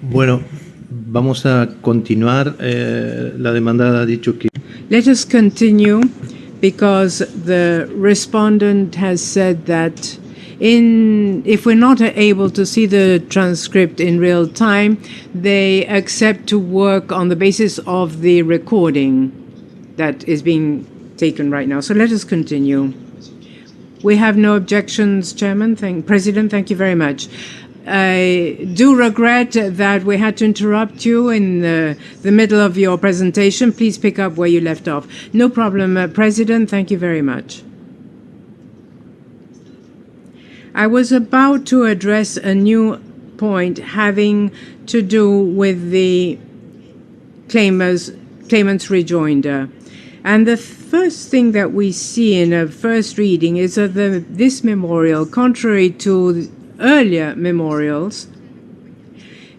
Bueno, vamos a continuar. La demanda ha dicho que... Let us continue because the respondent has said that if we're not able to see the transcript in real time, they accept to work on the basis of the recording that is being taken right now. So let us continue. We have no objections, Chairman. President, thank you very much. I do regret that we had to interrupt you in the middle of your presentation. Please pick up where you left off. No problem, President. Thank you very much. I was about to address a new point having to do with the claimant's rejoinder. And the first thing that we see in a first reading is that this memorial, contrary to earlier memorials,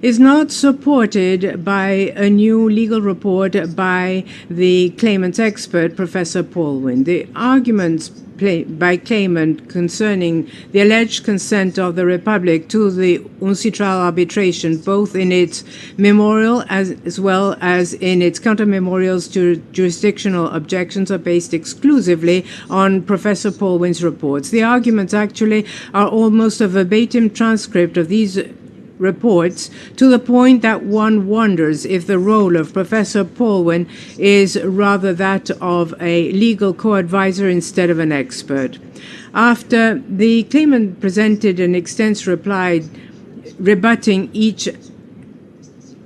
is not supported by a new legal report by the claimant's expert, Professor Paulwin. The arguments by claimant concerning the alleged consent of the Republic to the uncitral arbitration, both in its memorial as well as in its counter-memorials to jurisdictional objections, are based exclusively on Professor Paulwin's reports. The arguments actually are almost a verbatim transcript of these reports, to the point that one wonders if the role of Professor Paulwin is rather that of a legal co-advisor instead of an expert. After the claimant presented an extensive reply rebutting each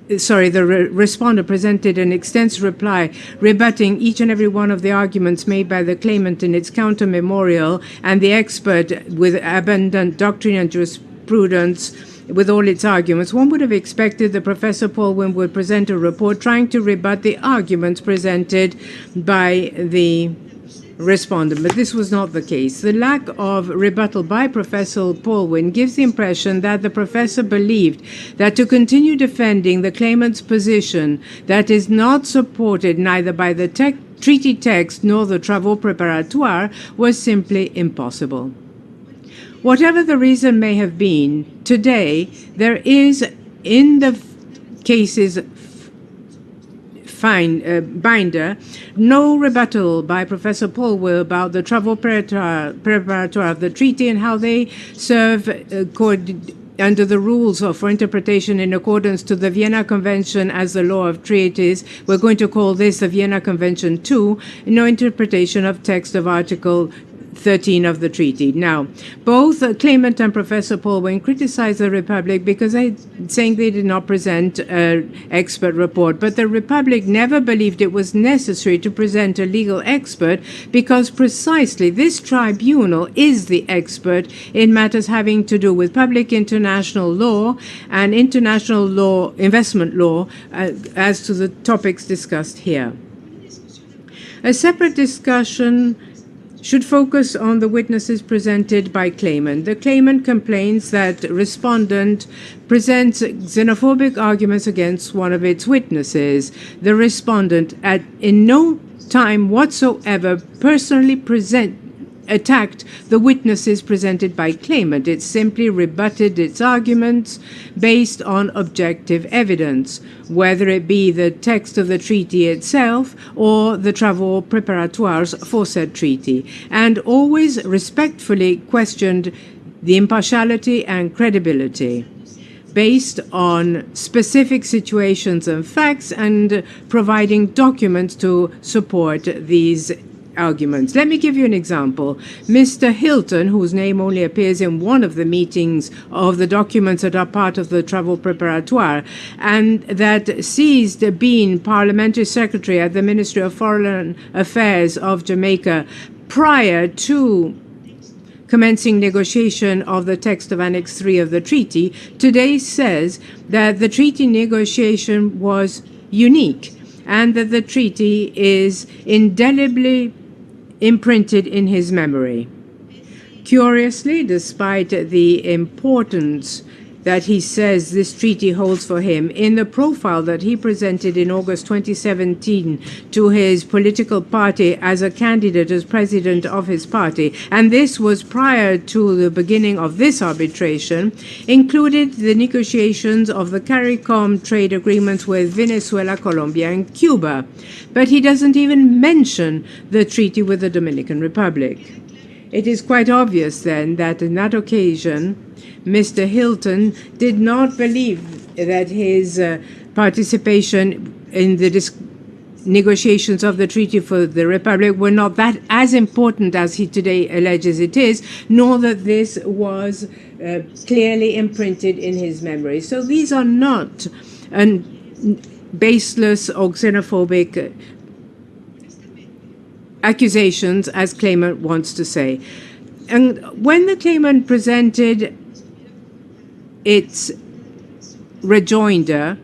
respondent presented an extensive reply rebutting each and every one of the arguments made by the claimant in its counter-memorial, and the expert with abundant doctrine and jurisprudence with all its arguments, one would have expected that Professor Paulwin would present a report trying to rebut the arguments presented by the respondent, but this was not the case. The lack of rebuttal by Professor Paulwin gives the impression that the professor believed that to continue defending the claimant's position that is not supported neither by the treaty text nor the travaux préparatoires was simply impossible. Whatever the reason may have been, today there is in the case's binder no rebuttal by Professor Paulwin about the travaux préparatoires of the treaty and how they serve under the rules for interpretation in accordance to the Vienna Convention as the law of treaties. We're going to call this the Vienna Convention 2, no interpretation of text of Article 13 of the treaty. Now, both claimant and Professor Paulwin criticized the Republic because saying they did not present an expert report, but the Republic never believed it was necessary to present a legal expert because precisely this tribunal is the expert in matters having to do with public international law and international law, investment law, as to the topics discussed here. A separate discussion should focus on the witnesses presented by claimant. The claimant complains that respondent presents xenophobic arguments against one of its witnesses. The respondent in no time whatsoever personally attacked the witnesses presented by claimant. It simply rebutted its arguments based on objective evidence, whether it be the text of the treaty itself or the travaux préparatoires for said treaty, and always respectfully questioned the impartiality and credibility based on specific situations and facts and providing documents to support these arguments. Let me give you an example. Mr. Hilton, whose name only appears in one of the meetings of the documents that are part of the travaux préparatoires, and that ceased being parliamentary secretary at the Ministry of Foreign Affairs of Jamaica prior to commencing negotiation of the text of Annex 3 of the treaty, today says that the treaty negotiation was unique and that the treaty is indelibly imprinted in his memory. Curiously, despite the importance that he says this treaty holds for him in the profile that he presented in August 2017 to his political party as a candidate as president of his party, and this was prior to the beginning of this arbitration, included the negotiations of the CARICOM trade agreements with Venezuela, Colombia, and Cuba. But he doesn't even mention the treaty with the Dominican Republic. It is quite obvious then that on that occasion, Mr. Hilton did not believe that his participation in the negotiations of the treaty for the Republic were not that as important as he today alleges it is, nor that this was clearly imprinted in his memory. So these are not baseless or xenophobic accusations, as claimant wants to say. And when the claimant presented its rejoinder,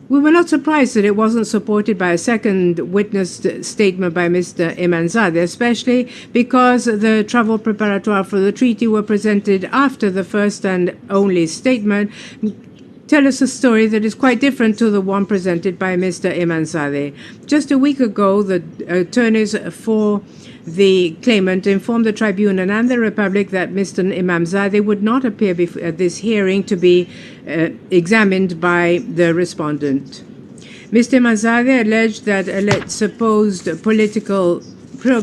we were not surprised that it wasn't supported by a second witness statement by Mr. Imanzadeh, especially because the travel preparatoire for the treaty were presented after the first and only statement. Tell us a story that is quite different to the one presented by Mr. Imanzadeh. Just a week ago, the attorneys for the claimant informed the Tribunal and the Republic that Mr. Imanzadeh would not appear at this hearing to be examined by the respondent. Mr. Imanzadeh alleged that supposed political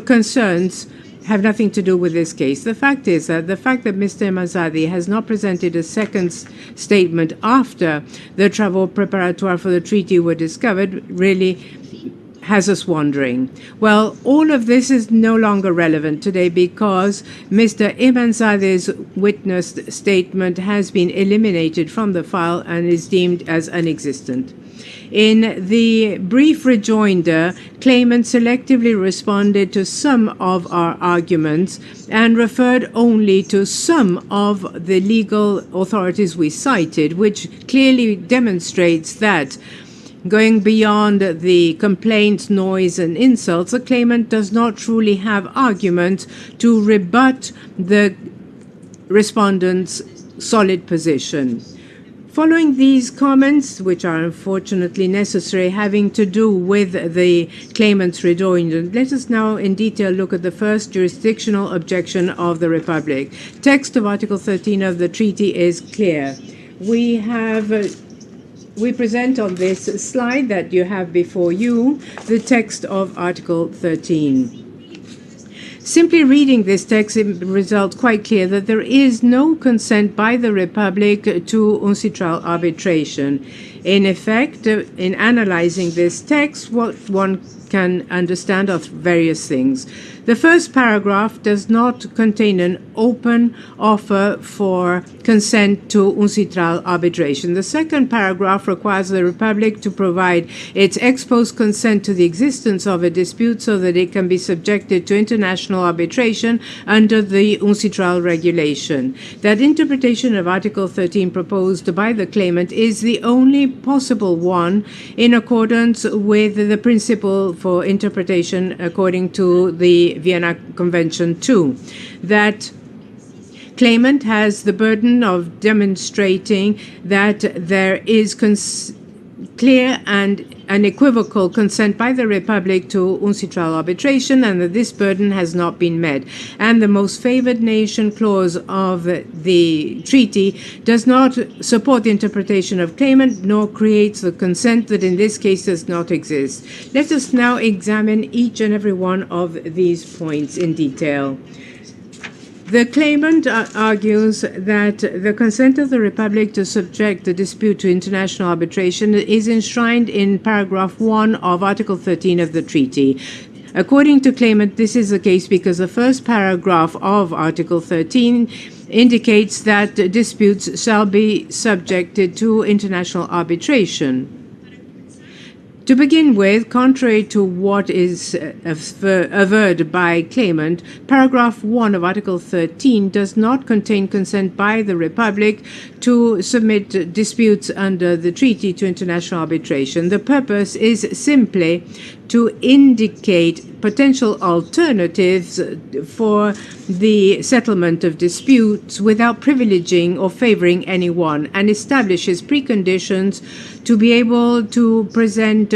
concerns have nothing to do with this case. The fact is that Mr. Imanzadeh has not presented a second statement after the travel preparatoire for the treaty were discovered really has us wondering. Well, all of this is no longer relevant today because Mr. Imanzadeh's witness statement has been eliminated from the file and is deemed as unexistent. In the brief rejoinder, claimant selectively responded to some of our arguments and referred only to some of the legal authorities we cited, which clearly demonstrates that going beyond the complaints, noise, and insults, the claimant does not truly have arguments to rebut the respondent's solid position. Following these comments, which are unfortunately necessary, having to do with the claimant's rejoinder, let us now in detail look at the first jurisdictional objection of the Republic. Text of Article 13 of the treaty is clear. We present on this slide that you have before you the text of Article 13. Simply reading this text, it results quite clear that there is no consent by the Republic to uncitral arbitration. In effect, in analyzing this text, what one can understand are various things. The first paragraph does not contain an open offer for consent to uncitral arbitration. The second paragraph requires the Republic to provide its ex post consent to the existence of a dispute so that it can be subjected to international arbitration under the uncitral regulation. That interpretation of Article 13 proposed by the claimant is the only possible one in accordance with the principle for interpretation according to the Vienna Convention 2, that claimant has the burden of demonstrating that there is clear and unequivocal consent by the Republic to uncitral arbitration, and that this burden has not been met. And the most favored nation clause of the treaty does not support the interpretation of claimant, nor creates the consent that in this case does not exist. Let us now examine each and every one of these points in detail. The claimant argues that the consent of the Republic to subject the dispute to international arbitration is enshrined in paragraph 1 of Article 13 of the treaty. According to claimant, this is the case because the first paragraph of Article 13 indicates that disputes shall be subjected to international arbitration. To begin with, contrary to what is averred by claimant, paragraph 1 of Article 13 does not contain consent by the Republic to submit disputes under the treaty to international arbitration. The purpose is simply to indicate potential alternatives for the settlement of disputes without privileging or favoring anyone, and establishes preconditions to be able to present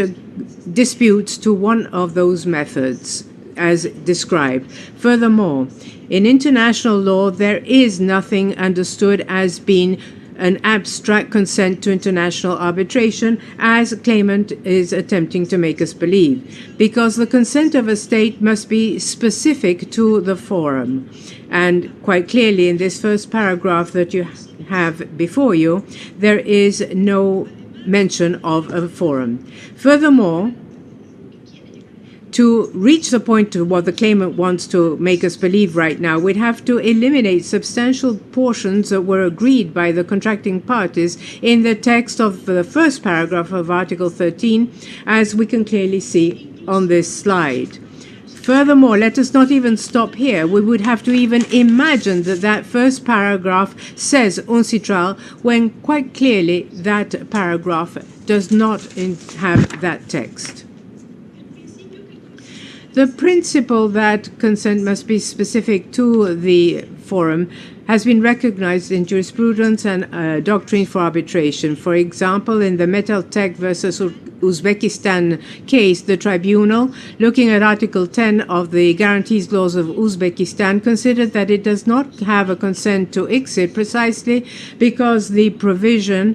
disputes to one of those methods as described. Furthermore, in international law, there is nothing understood as being an abstract consent to international arbitration, as claimant is attempting to make us believe, because the consent of a state must be specific to the forum. And quite clearly in this first paragraph that you have before you, there is no mention of a forum. Furthermore, to reach the point of what the claimant wants to make us believe right now, we'd have to eliminate substantial portions that were agreed by the contracting parties in the text of the first paragraph of Article 13, as we can clearly see on this slide. Furthermore, let us not even stop here. We would have to even imagine that that first paragraph says uncitral, when quite clearly that paragraph does not have that text. The principle that consent must be specific to the forum has been recognized in jurisprudence and doctrine for arbitration. For example, in the Metaltech versus Uzbekistan case, the Tribunal, looking at Article 10 of the Guarantees Laws of Uzbekistan, considered that it does not have a consent to exit precisely because the provision,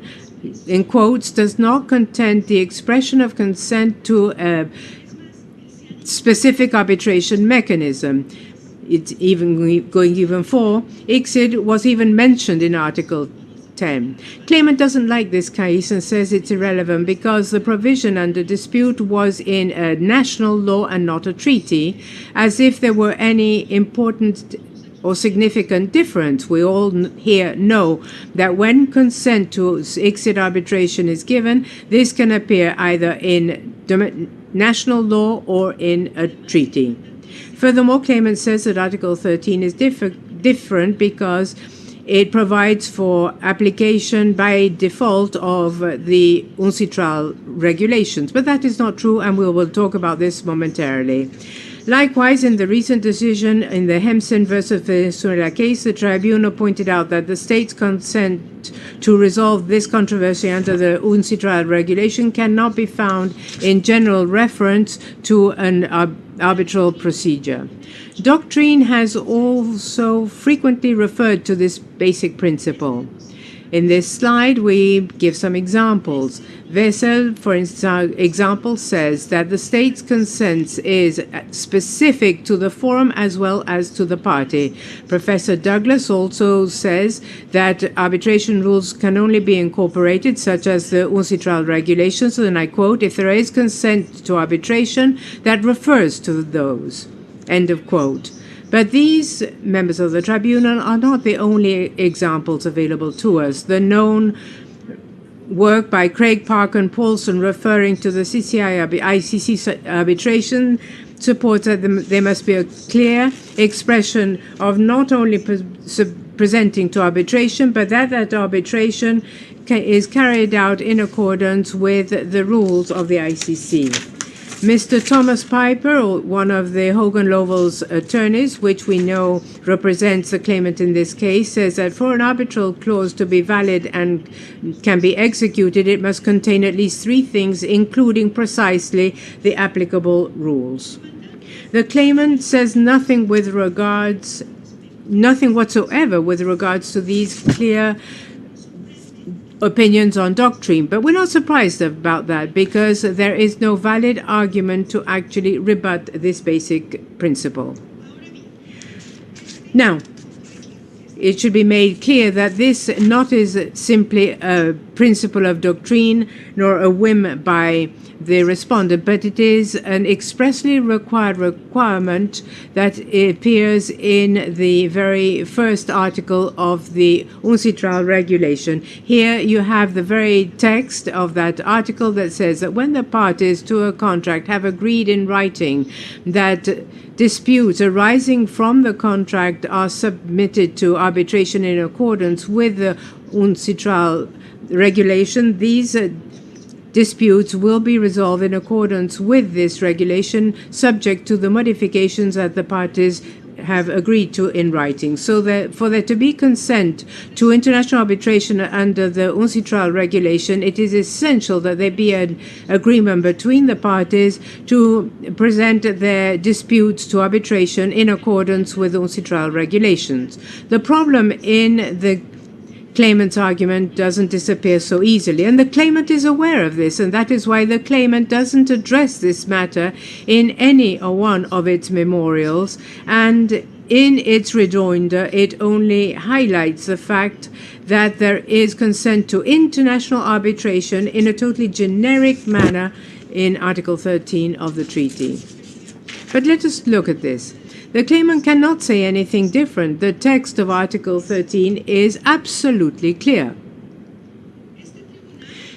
in quotes, does not contain the expression of consent to a specific arbitration mechanism. It's even going even for exit was even mentioned in Article 10. Claimant doesn't like this case and says it's irrelevant because the provision under dispute was in a national law and not a treaty, as if there were any important or significant difference. We all here know that when consent to exit arbitration is given, this can appear either in national law or in a treaty. Furthermore, claimant says that Article 13 is different because it provides for application by default of the UNCITRAL regulations. But that is not true, and we will talk about this momentarily. Likewise, in the recent decision in the Hemsen versus Venezuela case, the Tribunal pointed out that the state's consent to resolve this controversy under the UNCITRAL regulation cannot be found in general reference to an arbitral procedure. Doctrine has also frequently referred to this basic principle. In this slide, we give some examples. Wessel, for example, says that the state's consent is specific to the forum as well as to the party. Professor Douglas also says that arbitration rules can only be incorporated, such as the UNCITRAL regulations, and I quote, if there is consent to arbitration that refers to those. End of quote. But these members of the Tribunal are not the only examples available to us. The known work by Craig, Park, and Paulson referring to the ICC arbitration supports that there must be a clear expression of not only presenting to arbitration, but that arbitration is carried out in accordance with the rules of the ICC. Mr. Thomas Piper, one of the Hogan-Lovells attorneys, which we know represents the claimant in this case, says that for an arbitral clause to be valid and can be executed, it must contain at least three things, including precisely the applicable rules. The claimant says nothing whatsoever with regards to these clear opinions on doctrine, but we're not surprised about that because there is no valid argument to actually rebut this basic principle. Now, it should be made clear that this not is simply a principle of doctrine nor a whim by the respondent, but it is an expressly required requirement that appears in the very first article of the UNCITRAL regulation. Here you have the very text of that article that says that when the parties to a contract have agreed in writing that disputes arising from the contract are submitted to arbitration in accordance with the UNCITRAL regulation, these disputes will be resolved in accordance with this regulation, subject to the modifications that the parties have agreed to in writing. So that for there to be consent to international arbitration under the UNCITRAL regulation, it is essential that there be an agreement between the parties to present their disputes to arbitration in accordance with UNCITRAL regulations. The problem in the claimant's argument doesn't disappear so easily, and the claimant is aware of this, and that is why the claimant doesn't address this matter in any one of its memorials, and in its rejoinder it only highlights the fact that there is consent to international arbitration in a totally generic manner in Article 13 of the treaty. But let us look at this. The claimant cannot say anything different. The text of Article 13 is absolutely clear.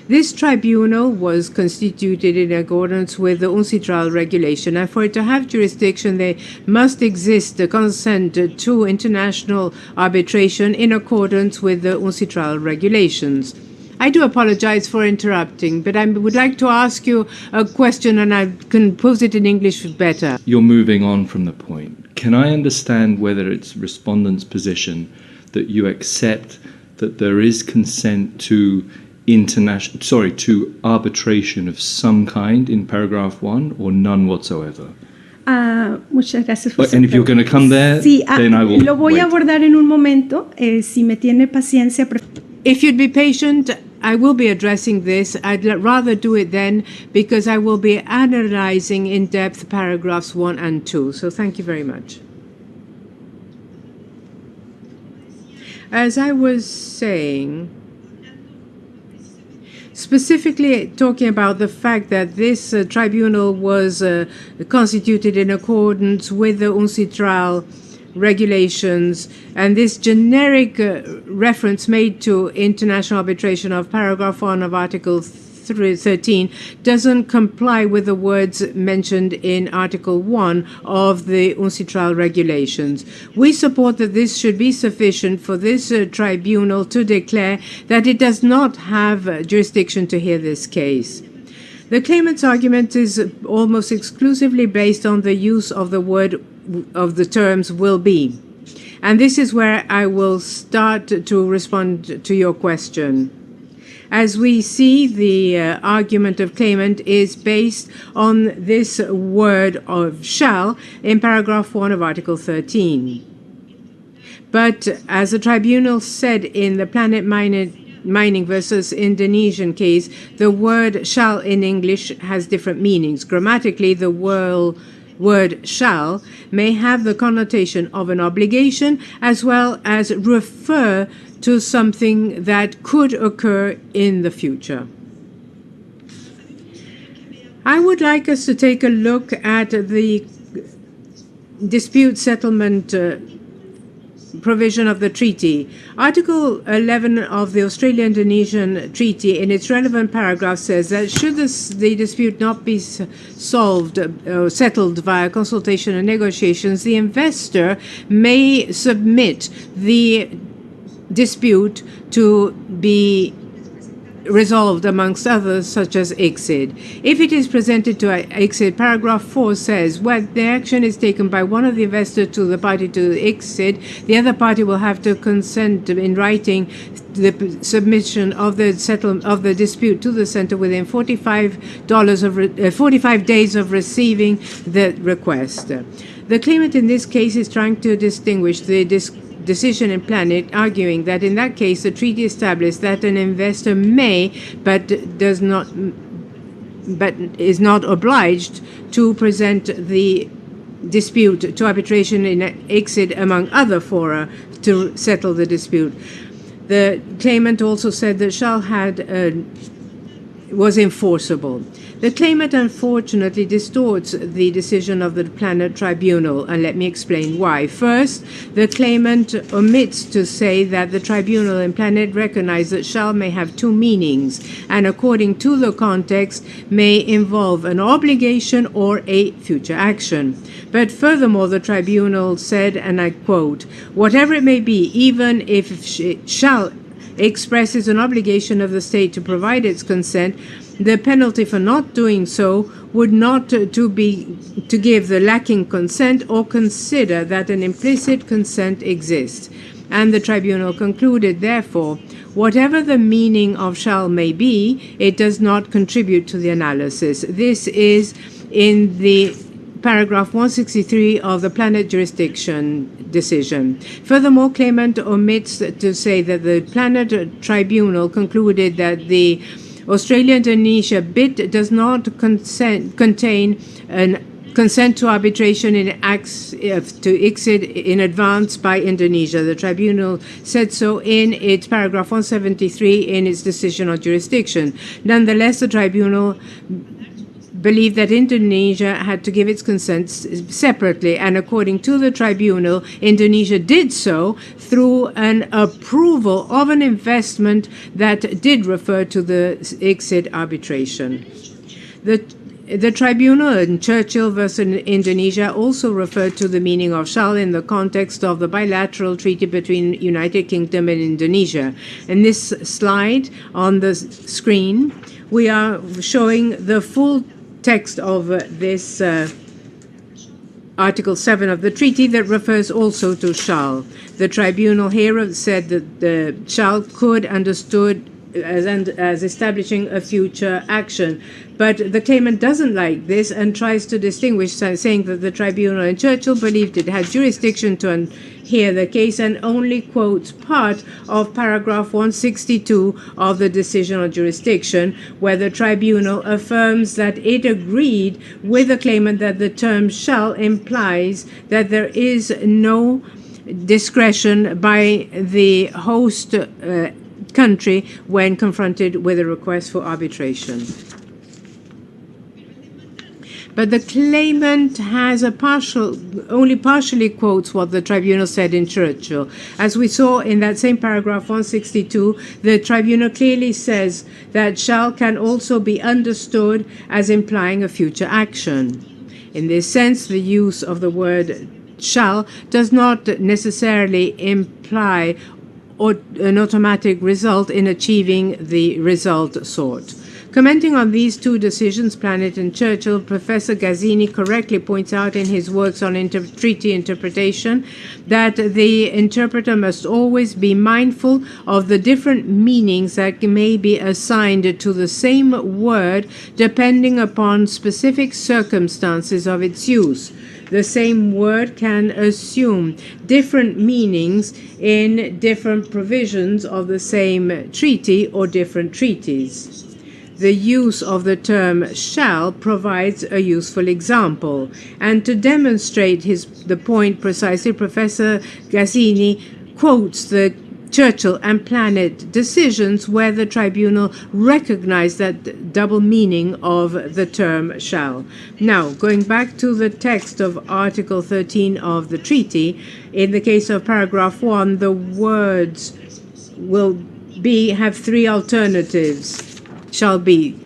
This tribunal was constituted in accordance with the UNCITRAL regulation, and for it to have jurisdiction, there must exist the consent to international arbitration in accordance with the UNCITRAL regulations. I do apologize for interrupting, but I would like to ask you a question, and I can pose it in English better. You're moving on from the point. Can I understand whether it's respondent's position that you accept that there is consent to arbitration of some kind in paragraph 1 or none whatsoever? Muchas gracias por And if you're going to come there, sí, then I will lo voy wait. a abordar en un momento. Si me tiene paciencia. If you'd be patient, I will be addressing this. I'd rather do it then, because I will be analyzing in depth paragraphs 1 and 2. So thank you very much. As I was saying, specifically talking about the fact that this tribunal was constituted in accordance with the UNCITRAL regulations, and this generic reference made to international arbitration of paragraph 1 of Article 13 doesn't comply with the words mentioned in Article 1 of the UNCITRAL regulations. We support that this should be sufficient for this tribunal to declare that it does not have jurisdiction to hear this case. The claimant's argument is almost exclusively based on the use of the word of the terms will be. And this is where I will start to respond to your question. As we see, the argument of claimant is based on this word of shall in paragraph 1 of Article 13. But as the tribunal said in the Planet Mining versus Indonesian case, the word shall in English has different meanings. Grammatically, the word shall may have the connotation of an obligation as well as refer to something that could occur in the future. I would like us to take a look at the dispute settlement provision of the treaty. Article 11 of the Australia-Indonesian Treaty, in its relevant paragraph, says that should the dispute not be solved or settled via consultation and negotiations, the investor may submit the dispute to be resolved amongst others, such as ICSID. If it is presented to ICSID, paragraph 4 says when the action is taken by one of the investors to the party to ICSID, the other party will have to consent in writing the submission of the settlement of the dispute to the center within 45 days of receiving the request. The claimant in this case is trying to distinguish the decision in Planet, arguing that in that case the treaty established that an investor may but is not obliged to present the dispute to arbitration in ICSID among other fora to settle the dispute. The claimant also said that shall was enforceable. The claimant unfortunately distorts the decision of the Planet Tribunal, and let me explain why. First, the claimant omits to say that the tribunal in Planet recognized that shall may have two meanings, and according to the context may involve an obligation or a future action. But furthermore, the tribunal said, and I quote, "Whatever it may be, even if it shall expresses an obligation of the state to provide its consent, the penalty for not doing so would not to give the lacking consent or consider that an implicit consent exists. And the tribunal concluded, therefore, whatever the meaning of shall may be, it does not contribute to the analysis. This is in the paragraph 163 of the Planet Jurisdiction decision. Furthermore, claimant omits to say that the Planet Tribunal concluded that the Australia-Indonesia bid does not contain an consent to arbitration in acts to ICSID in advance by Indonesia. The tribunal said so in its paragraph 173 in its decision on jurisdiction. Nonetheless, the tribunal believed that Indonesia had to give its consent separately, and according to the tribunal, Indonesia did so through an approval of an investment that did refer to the ICSID arbitration. The tribunal in Churchill versus Indonesia also referred to the meaning of shall in the context of the bilateral treaty between United Kingdom and Indonesia. In this slide on the screen, we are showing the full text of this Article 7 of the treaty that refers also to shall. The tribunal here said that the shall could understood as establishing a future action. But the claimant doesn't like this and tries to distinguish, saying that the tribunal in Churchill believed it had jurisdiction to hear the case and only quotes part of paragraph 162 of the decision on jurisdiction, where the tribunal affirms that it agreed with the claimant that the term shall implies that there is no discretion by the host country when confronted with a request for arbitration. But the claimant has only partially quotes what the tribunal said in Churchill. As we saw in that same paragraph 162, the tribunal clearly says that shall can also be understood as implying a future action. In this sense, the use of the word shall does not necessarily imply an automatic result in achieving the result sought. Commenting on these two decisions, Planet and Churchill, Professor Gazzini correctly points out in his works on treaty interpretation that the interpreter must always be mindful of the different meanings that may be assigned to the same word depending upon specific circumstances of its use. The same word can assume different meanings in different provisions of the same treaty or different treaties. The use of the term shall provides a useful example. And to demonstrate the point precisely, Professor Gazzini quotes the Churchill and Planet decisions where the tribunal recognized that double meaning of the term shall. Now, going back to the text of Article 13 of the treaty, in the case of paragraph 1, the words will have three alternatives. Shall be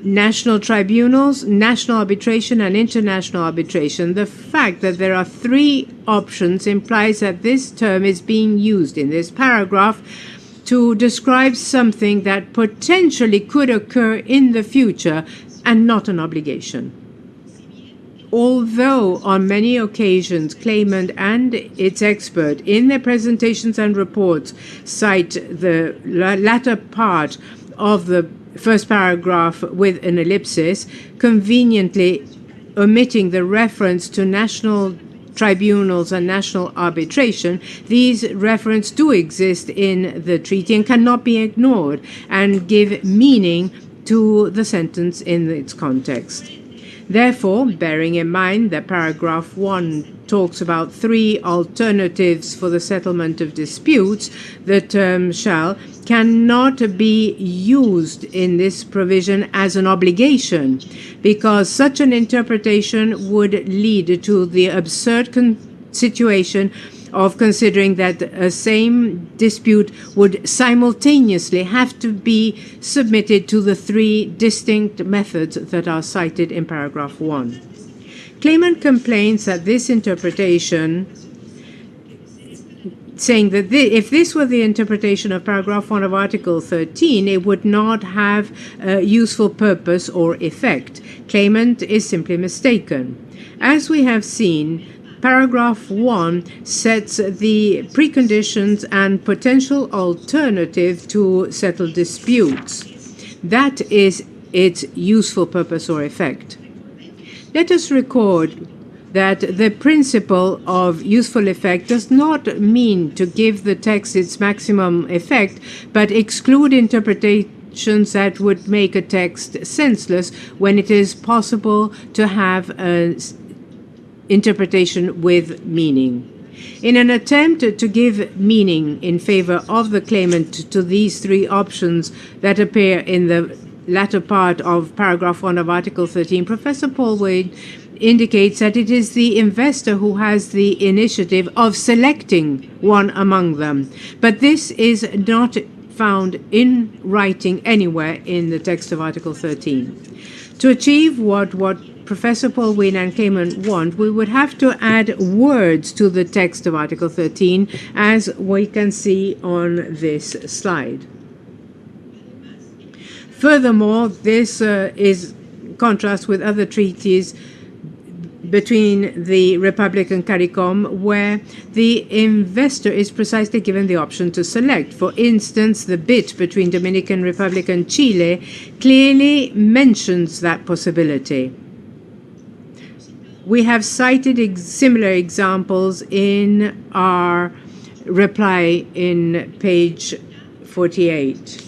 national tribunals, national arbitration, and international arbitration. The fact that there are three options implies that this term is being used in this paragraph to describe something that potentially could occur in the future and not an obligation. Although on many occasions claimant and its expert in their presentations and reports cite the latter part of the first paragraph with an ellipsis, conveniently omitting the reference to national tribunals and national arbitration, these references do exist in the treaty and cannot be ignored and give meaning to the sentence in its context. Therefore, bearing in mind that paragraph 1 talks about three alternatives for the settlement of disputes, the term shall cannot be used in this provision as an obligation, because such an interpretation would lead to the absurd situation of considering that a same dispute would simultaneously have to be submitted to the three distinct methods that are cited in paragraph 1. Claimant complains that this interpretation saying that if this were the interpretation of paragraph 1 of Article 13, it would not have a useful purpose or effect. Claimant is simply mistaken. As we have seen, paragraph 1 sets the preconditions and potential alternative to settle disputes. That is its useful purpose or effect. Let us record that the principle of useful effect does not mean to give the text its maximum effect, but exclude interpretations that would make a text senseless when it is possible to have an interpretation with meaning. In an attempt to give meaning in favor of the claimant to these three options that appear in the latter part of paragraph 1 of Article 13, Professor Paul Wade indicates that it is the investor who has the initiative of selecting one among them. But this is not found in writing anywhere in the text of Article 13. To achieve what Professor Paul Wade and claimant want, we would have to add words to the text of Article 13, as we can see on this slide. Furthermore, this is contrast with other treaties between the Republic and CARICOM, where the investor is precisely given the option to select. For instance, the bit between Dominican Republic and Chile clearly mentions that possibility. We have cited similar examples in our reply in page 48.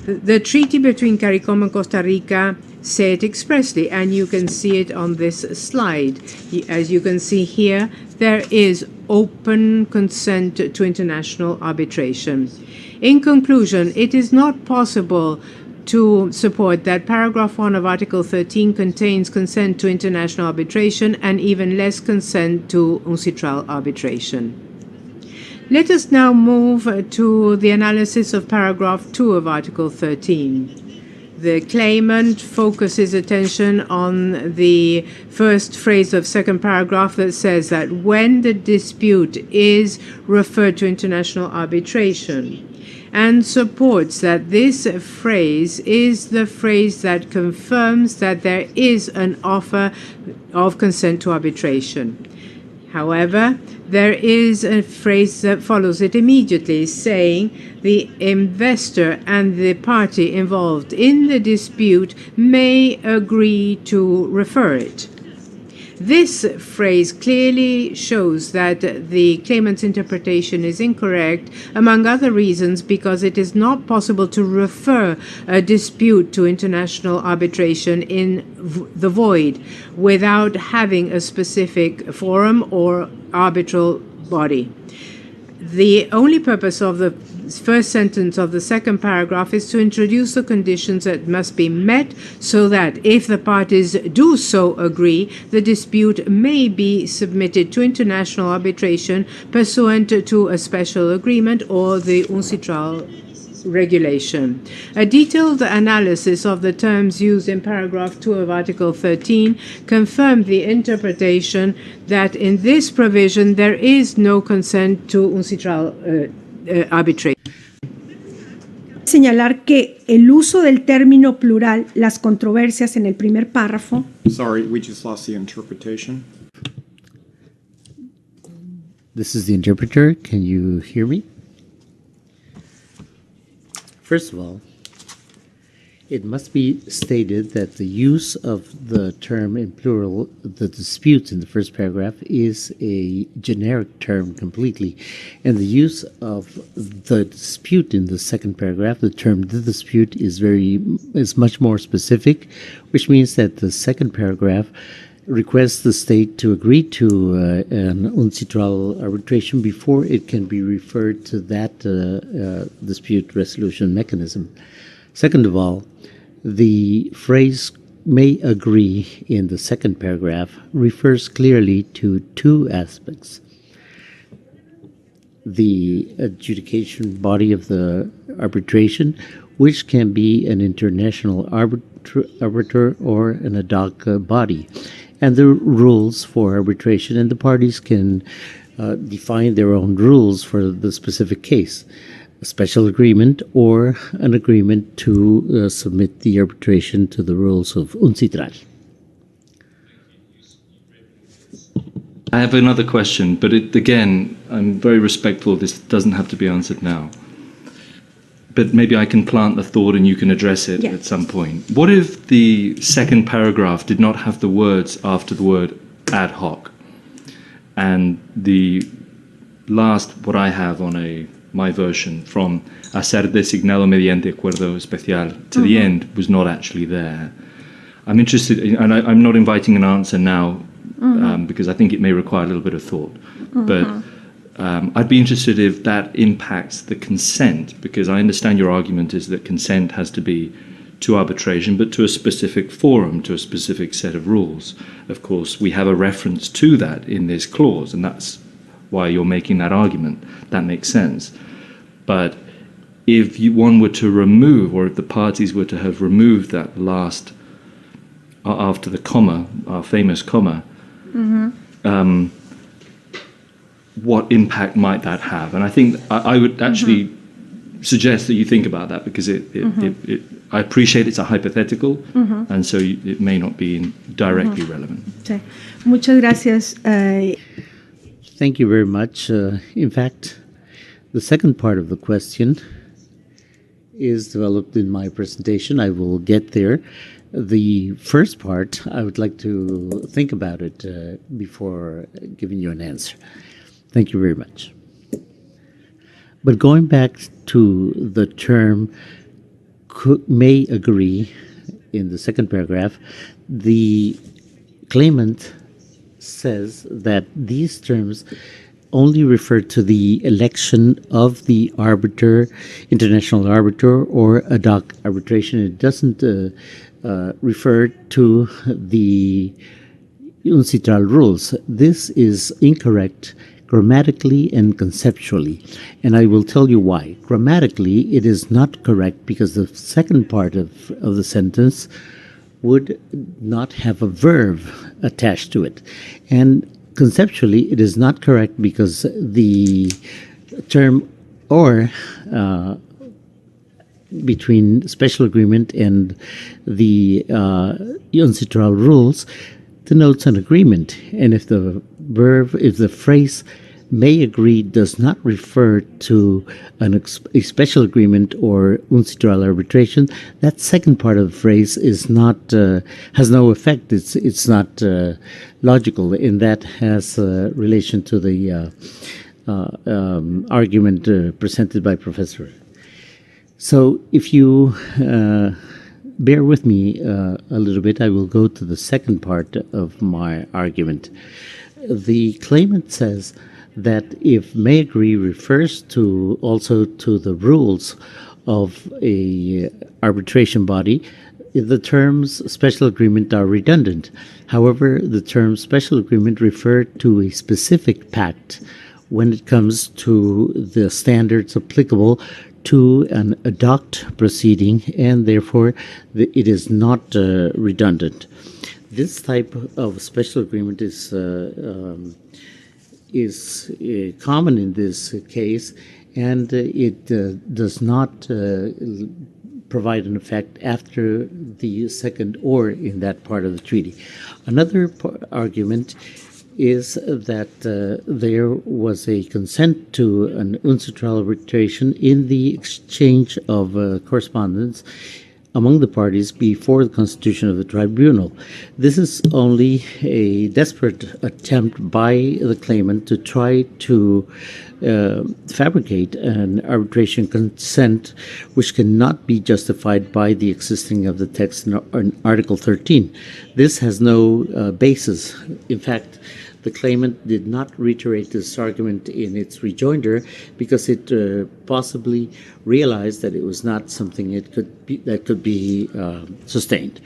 The treaty between CARICOM and Costa Rica say it expressly, and you can see it on this slide. As you can see here, there is open consent to international arbitration. In conclusion, it is not possible to support that paragraph 1 of Article 13 contains consent to international arbitration and even less consent to UNCITRAL arbitration. Let us now move to the analysis of paragraph 2 of Article 13. The claimant focuses attention on the first phrase of second paragraph that says that when the dispute is referred to international arbitration, and supports that this phrase is the phrase that confirms that there is an offer of consent to arbitration. However, there is a phrase that follows it immediately, saying the investor and the party involved in the dispute may agree to refer it. This phrase clearly shows that the claimant's interpretation is incorrect, among other reasons, because it is not possible to refer a dispute to international arbitration in the void without having a specific forum or arbitral body. The only purpose of the first sentence of the second paragraph is to introduce the conditions that must be met so that if the parties do so agree, the dispute may be submitted to international arbitration pursuant to a special agreement or the UNCITRAL regulation. A detailed analysis of the terms used in paragraph 2 of Article 13 confirmed the interpretation that in this provision there is no consent to UNCITRAL arbitration. Señalar que el uso del término plural, las controversias en el primer párrafo. Sorry, we just lost the interpretation. This is the interpreter. Can you hear me? First of all, it must be stated that the use of the term in plural, the disputes in the first paragraph, is a generic term completely. And the use of the dispute in the second paragraph, the term the dispute, is much more specific, which means that the second paragraph requests the state to agree to an UNCITRAL arbitration before it can be referred to that dispute resolution mechanism. Second of all, the phrase may agree in the second paragraph refers clearly to two aspects. The adjudication body of the arbitration, which can be an international arbiter or an ad hoc body, and the rules for arbitration, and the parties can define their own rules for the specific case, a special agreement or an agreement to submit the arbitration to the rules of UNCITRAL. I have another question, but again, I'm very respectful. This doesn't have to be answered now. But maybe I can plant the thought and you can address it at some point. What if the second paragraph did not have the words after the word ad hoc? And the last, what I have on my version, from a ser designado mediante acuerdo especial to the end, was not actually there. I'm interested, and I'm not inviting an answer now, because I think it may require a little bit of thought. But I'd be interested if that impacts the consent, because I understand your argument is that consent has to be to arbitration, but to a specific forum, to a specific set of rules. Of course, we have a reference to that in this clause, and that's why you're making that argument. That makes sense. But if one were to remove, or if the parties were to have removed that last, after the comma, our famous comma, what impact might that have? And I think I would actually suggest that you think about that, because I appreciate it's a hypothetical, and so it may not be directly relevant. Sí. Muchas gracias. Thank you very much. In fact, the second part of the question is developed in my presentation. I will get there. The first part, I would like to think about it before giving you an answer. Thank you very much. But going back to the term may agree in the second paragraph, the claimant says that these terms only refer to the election of the arbiter, international arbiter, or ad hoc arbitration. It doesn't refer to the UNCITRAL rules. This is incorrect grammatically and conceptually, and I will tell you why. Grammatically, it is not correct because the second part of the sentence would not have a verb attached to it. And conceptually, it is not correct because the term or between special agreement and the UNCITRAL rules denotes an agreement. And if the phrase may agree does not refer to a special agreement or UNCITRAL arbitration, that second part of the phrase is not has no effect. It's not logical, and that has relation to the argument presented by Professor. So if you bear with me a little bit, I will go to the second part of my argument. The claimant says that if may agree refers to also to the rules of a arbitration body, the terms special agreement are redundant. However, the term special agreement refer to a specific pact when it comes to the standards applicable to an ad hoc proceeding, and therefore it is not redundant. This type of special agreement is common in this case, and it does not provide an effect after the second or in that part of the treaty. Another argument is that there was a consent to an UNCITRAL arbitration in the exchange of correspondence among the parties before the constitution of the tribunal. This is only a desperate attempt by the claimant to try to fabricate an arbitration consent which cannot be justified by the existing of the text in Article 13. This has no basis. In fact, the claimant did not reiterate this argument in its rejoinder because it possibly realized that it was not something that could be sustained.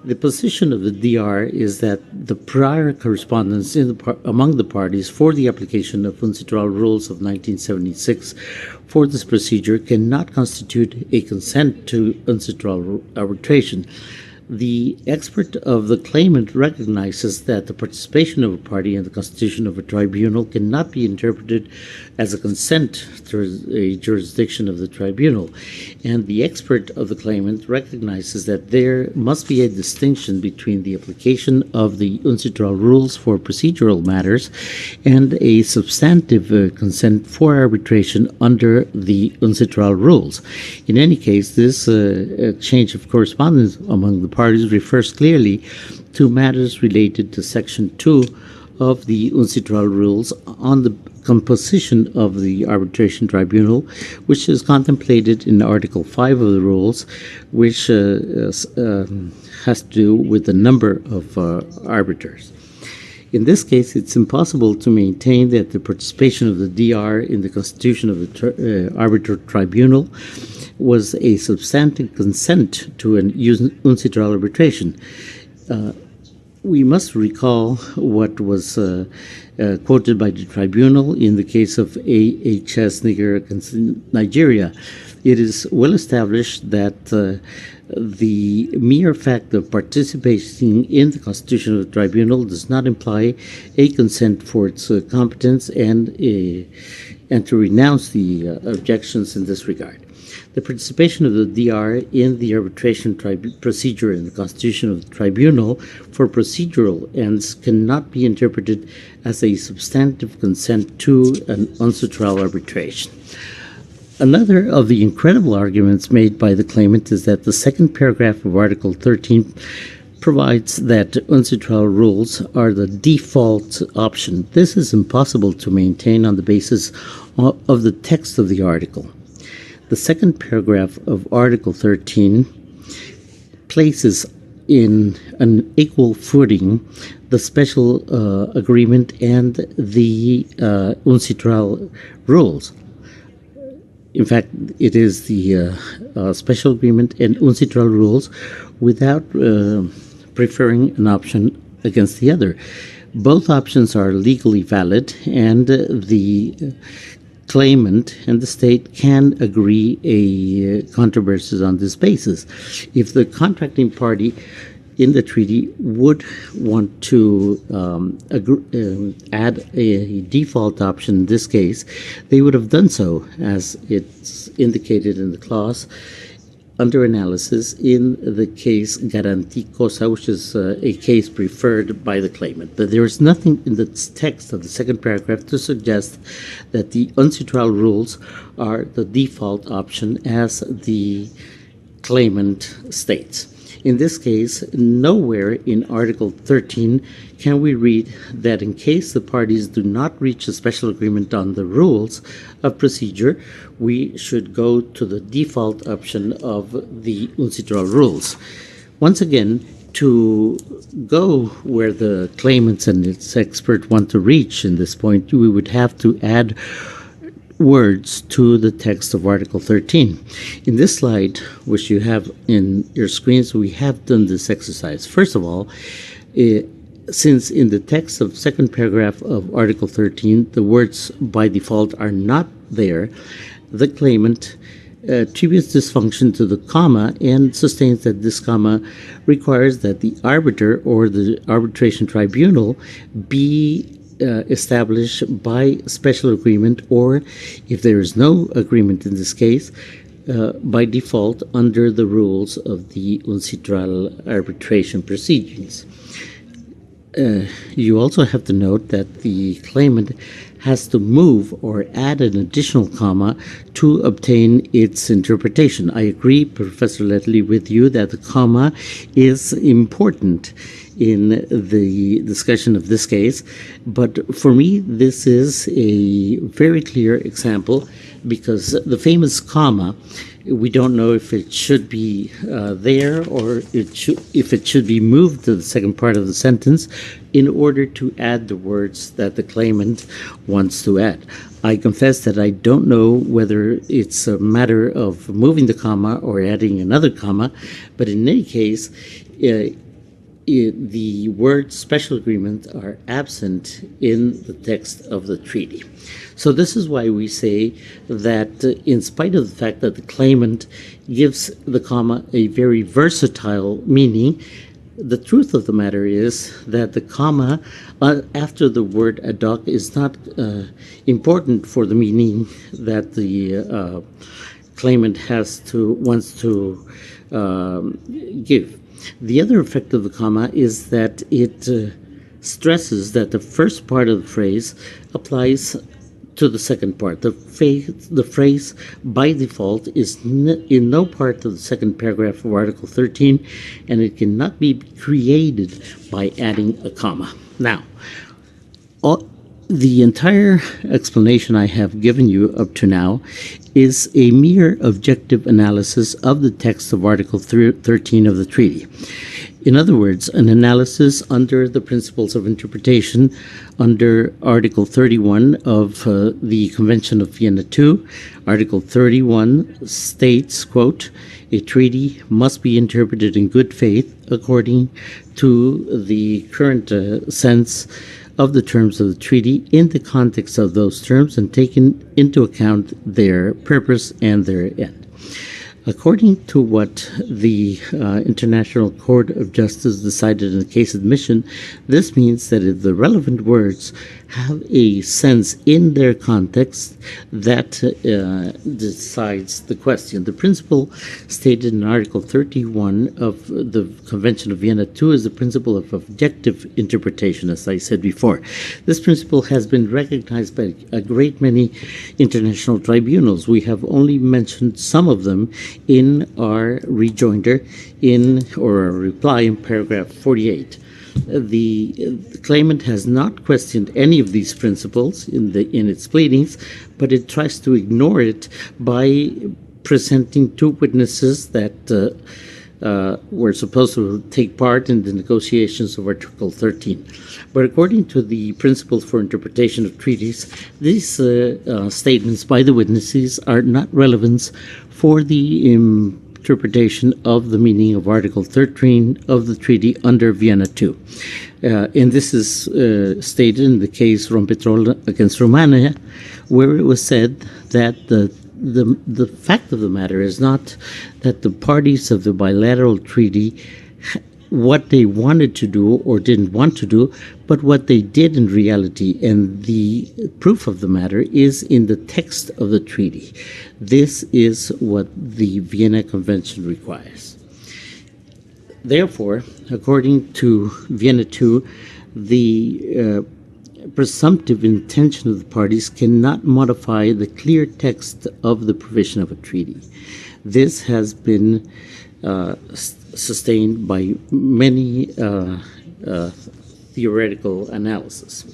The position of the DR is that the prior correspondence among the parties for the application of UNCITRAL rules of 1976 for this procedure cannot constitute a consent to UNCITRAL arbitration. The expert of the claimant recognizes that the participation of a party in the constitution of a tribunal cannot be interpreted as a consent to a jurisdiction of the tribunal. And the expert of the claimant recognizes that there must be a distinction between the application of the UNCITRAL rules for procedural matters and a substantive consent for arbitration under the UNCITRAL rules. In any case, this exchange of correspondence among the parties refers clearly to matters related to Section 2 of the UNCITRAL rules on the composition of the arbitration tribunal, which is contemplated in Article 5 of the rules, which has to do with the number of arbiters. In this case, it's impossible to maintain that the participation of the DR in the constitution of the arbitral tribunal was a substantive consent to an UNCITRAL arbitration. We must recall what was quoted by the tribunal in the case of AHS Nigeria. It is well established that the mere fact of participating in the constitution of the tribunal does not imply a consent for its competence and to renounce the objections in this regard. The participation of the DR in the arbitration procedure in the constitution of the tribunal for procedural ends cannot be interpreted as a substantive consent to an UNCITRAL arbitration. Another of the incredible arguments made by the claimant is that the second paragraph of Article 13 provides that UNCITRAL rules are the default option. This is impossible to maintain on the basis of the text of the article. The second paragraph of Article 13 places in an equal footing the special agreement and the UNCITRAL rules. In fact, it is the special agreement and UNCITRAL rules without preferring an option against the other. Both options are legally valid, and the claimant and the state can agree a controversies on this basis. If the contracting party in the treaty would want to add a default option in this case, they would have done so, as it's indicated in the clause under analysis in the case Garanti Cosa, which is a case preferred by the claimant. But there is nothing in the text of the second paragraph to suggest that the UNCITRAL rules are the default option as the claimant states. In this case, nowhere in Article 13 can we read that in case the parties do not reach a special agreement on the rules of procedure, we should go to the default option of the UNCITRAL rules. Once again, to go where the claimants and its expert want to reach in this point, we would have to add words to the text of Article 13. In this slide, which you have in your screens, we have done this exercise. First of all, since in the text of second paragraph of Article 13, the words by default are not there, the claimant attributes this function to the comma and sustains that this comma requires that the arbiter or the arbitration tribunal be established by special agreement, or if there is no agreement in this case, by default under the rules of the UNCITRAL arbitration proceedings. You also have to note that the claimant has to move or add an additional comma to obtain its interpretation. I agree, Professor Ledley, with you that the comma is important in the discussion of this case, but for me this is a very clear example, because the famous comma, we don't know if it should be there or if it should be moved to the second part of the sentence in order to add the words that the claimant wants to add. I confess that I don't know whether it's a matter of moving the comma or adding another comma, but in any case, the words special agreement are absent in the text of the treaty. So this is why we say that in spite of the fact that the claimant gives the comma a very versatile meaning, the truth of the matter is that the comma after the word ad hoc is not important for the meaning that the claimant wants to give. The other effect of the comma is that it stresses that the first part of the phrase applies to the second part. The phrase by default is in no part of the second paragraph of Article 13, and it cannot be created by adding a comma. Now, the entire explanation I have given you up to now is a mere objective analysis of the text of Article 13 of the treaty. In other words, an analysis under the principles of interpretation under Article 31 of the Convention of Vienna II. Article 31 states, quote, "A treaty must be interpreted in good faith according to the current sense of the terms of the treaty in the context of those terms and taking into account their purpose and their end." According to what the International Court of Justice decided in the case admission, this means that if the relevant words have a sense in their context, that decides the question. The principle stated in Article 31 of the Convention of Vienna II is the principle of objective interpretation, as I said before. This principle has been recognized by a great many international tribunals. We have only mentioned some of them in our rejoinder or a reply in paragraph 48. The claimant has not questioned any of these principles in its pleadings, but it tries to ignore it by presenting two witnesses that were supposed to take part in the negotiations of Article 13. But according to the principles for interpretation of treaties, these statements by the witnesses are not relevant for the interpretation of the meaning of Article 13 of the treaty under Vienna II. And this is stated in the case Rompetrol against Romania, where it was said that the fact of the matter is not that the parties of the bilateral treaty what they wanted to do or didn't want to do, but what they did in reality. And the proof of the matter is in the text of the treaty. This is what the Vienna Convention requires. Therefore, according to Vienna II, the presumptive intention of the parties cannot modify the clear text of the provision of a treaty. This has been sustained by many theoretical analysis.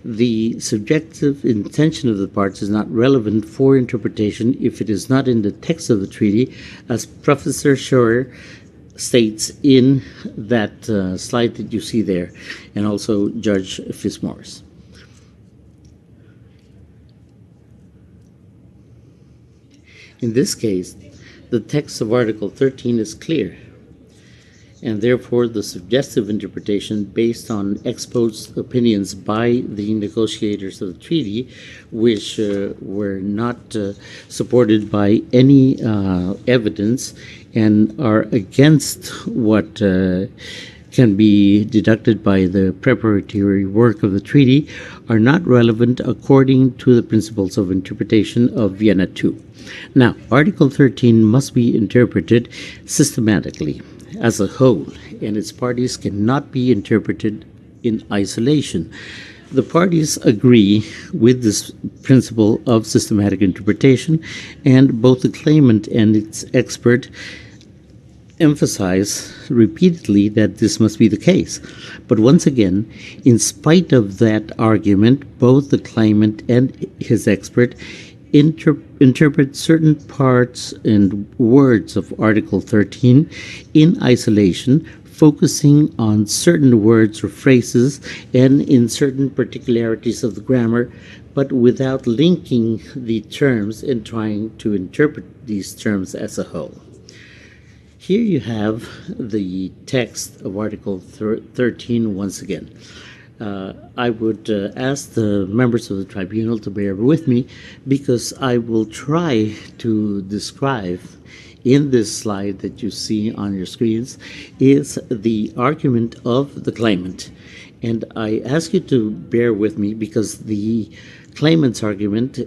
The subjective intention of the parties is not relevant for interpretation if it is not in the text of the treaty, as Professor Scheuer states in that slide that you see there, and also Judge Fitzmaurice. In this case, the text of Article 13 is clear, and therefore the suggestive interpretation based on ex post opinions by the negotiators of the treaty, which were not supported by any evidence and are against what can be deducted by the preparatory work of the treaty, are not relevant according to the principles of interpretation of Vienna II. Now, Article 13 must be interpreted systematically as a whole, and its parties cannot be interpreted in isolation. The parties agree with this principle of systematic interpretation, and both the claimant and its expert emphasize repeatedly that this must be the case. But once again, in spite of that argument, both the claimant and his expert interpret certain parts and words of Article 13 in isolation, focusing on certain words or phrases and in certain particularities of the grammar, but without linking the terms and trying to interpret these terms as a whole. Here you have the text of Article 13 once again. I would ask the members of the tribunal to bear with me because I will try to describe in this slide that you see on your screens is the argument of the claimant. And I ask you to bear with me because the claimant's argument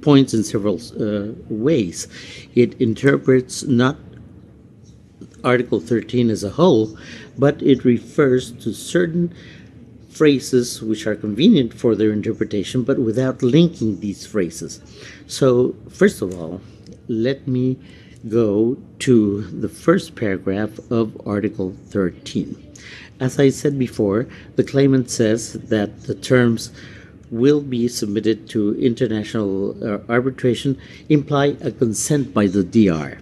points in several ways. It interprets not Article 13 as a whole, but it refers to certain phrases which are convenient for their interpretation, but without linking these phrases. So, first of all, let me go to the first paragraph of Article 13. As I said before, the claimant says that the terms will be submitted to international arbitration imply a consent by the DR.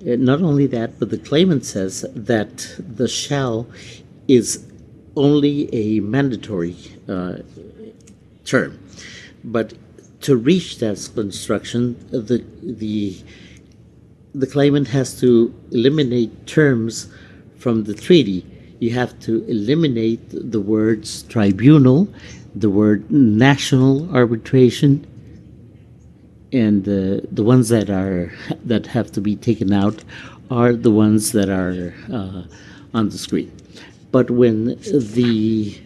Not only that, but the claimant says that the shall is only a mandatory term. But to reach that construction, the claimant has to eliminate terms from the treaty. You have to eliminate the words tribunal, the word national arbitration, and the ones that have to be taken out are the ones that are on the screen. But when the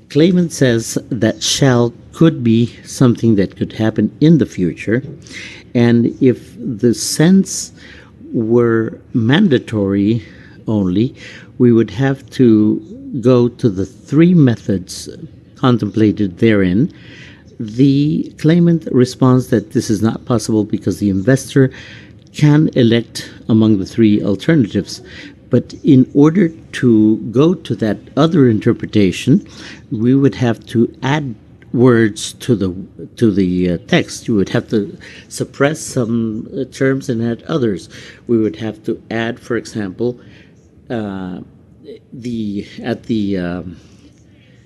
claimant says that shall could be something that could happen in the future, and if the sense were mandatory only, we would have to go to the three methods contemplated therein. The claimant responds that this is not possible because the investor can elect among the three alternatives. But in order to go to that other interpretation, we would have to add words to the text. You would have to suppress some terms and add others. We would have to add, for example, the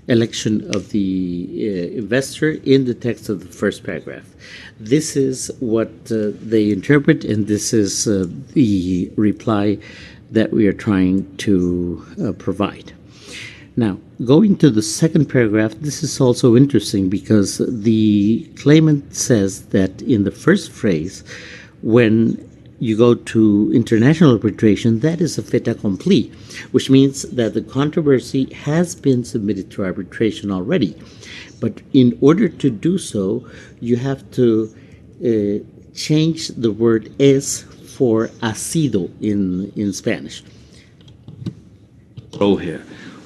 election of the investor in the text of the first paragraph. This is what they interpret, and this is the reply that we are trying to provide. Now, going to the second paragraph, this is also interesting because the claimant says that in the first phrase, when you go to international arbitration, that is a fait accompli, which means that the controversy has been submitted to arbitration already. But in order to do so, you have to change the word es for ha sido in Spanish. Role here.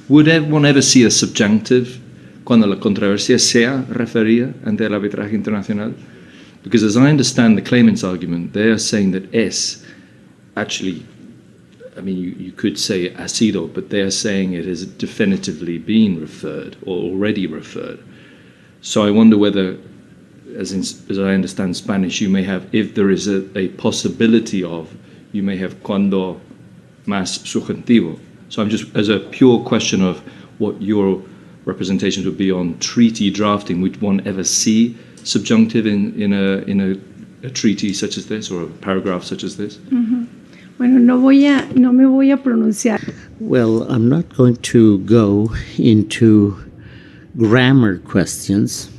Would one ever see a subjunctive cuando la controversia sea referida ante el arbitraje internacional? Because as I understand the claimant's argument, they are saying that es actually, I mean, you could say ha sido, but they are saying it has definitively been referred or already referred. So I wonder whether, as I understand Spanish, you may have, if there is a possibility of, you may have cuando más subjuntivo. So I'm just, as a pure question of what your representations would be on treaty drafting, would one ever see subjunctive in a treaty such as this or a paragraph such as this? Mm-hmm. Bueno, no me voy a pronunciar. Well, I'm not going to go into grammar questions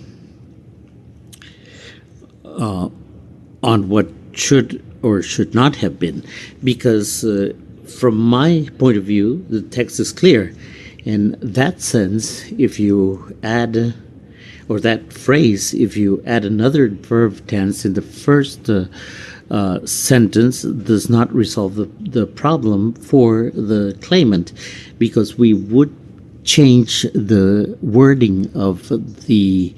on what should or should not have been, because from my point of view, the text is clear. In that sense, if you add, or that phrase, if you add another verb tense in the first sentence, does not resolve the problem for the claimant, because we would change the wording of the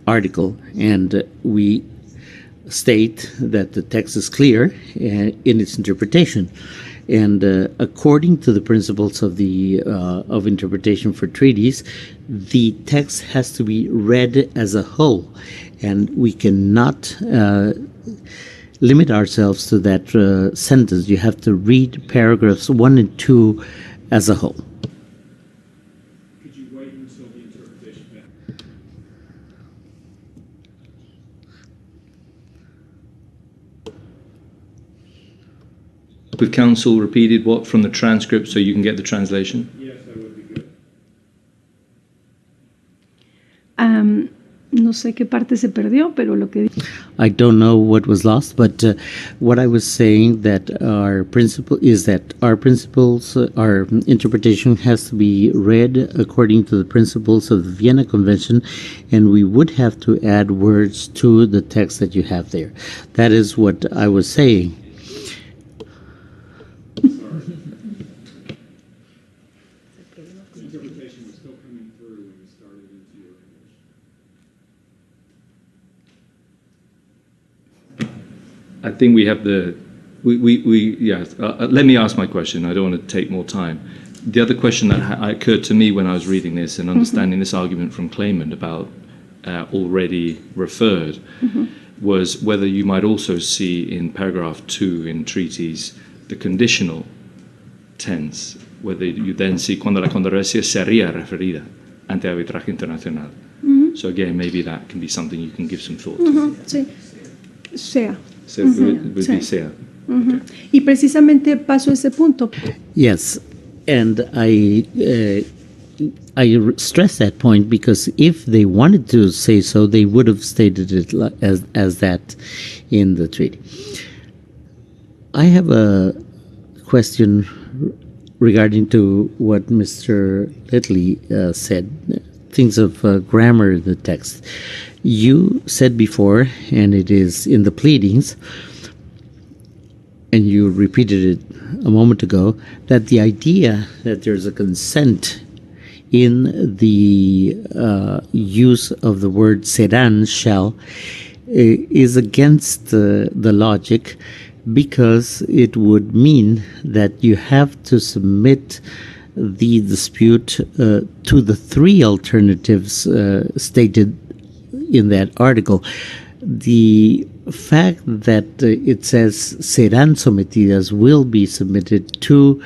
article, and we state that the text is clear in its interpretation. And according to the principles of the of interpretation for treaties, the text has to be read as a whole, and we cannot limit ourselves to that sentence. You have to read paragraphs 1 and 2 as a whole. Could you wait until the interpretation then? With counsel repeated what from the transcript so you can get the translation? Yes, that would be good. No sé qué parte se perdió, pero lo que... I don't know what was lost, but what I was saying that our principle is that our principles, our interpretation has to be read according to the principles of the Vienna Convention, and we would have to add words to the text that you have there. That is what I was saying. Interpretation was still coming through when you started into your English. I think we have yes. Let me ask my question. I don't want to take more time. The other question that occurred to me when I was reading this and understanding this argument from claimant about already referred was whether you might also see in paragraph 2 in treaties the conditional tense, whether you then see cuando la controversia sería referida ante arbitraje internacional. So again, maybe that can be something you can give some thought to. Sí, sea. So it would be Sí. sea. Y precisamente paso ese punto. Yes, and I stress that point because if they wanted to say so, they would have stated it as that in the treaty. I have a question regarding to what Mr. Litley said, things of grammar in the text. You said before, and it is in the pleadings, and you repeated it a moment ago, that the idea that there's a consent in the use of the word serán, shall, is against the logic, because it would mean that you have to submit the dispute to the three alternatives stated in that article. The fact that it says serán sometidas, will be submitted to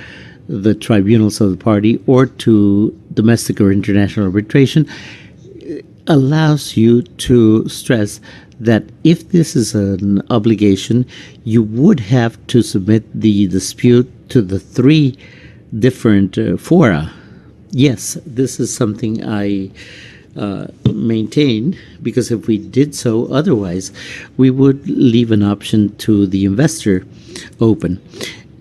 the tribunals of the party or to domestic or international arbitration, allows you to stress that if this is an obligation, you would have to submit the dispute to the three different fora. Yes, this is something I maintain, because if we did so otherwise, we would leave an option to the investor open.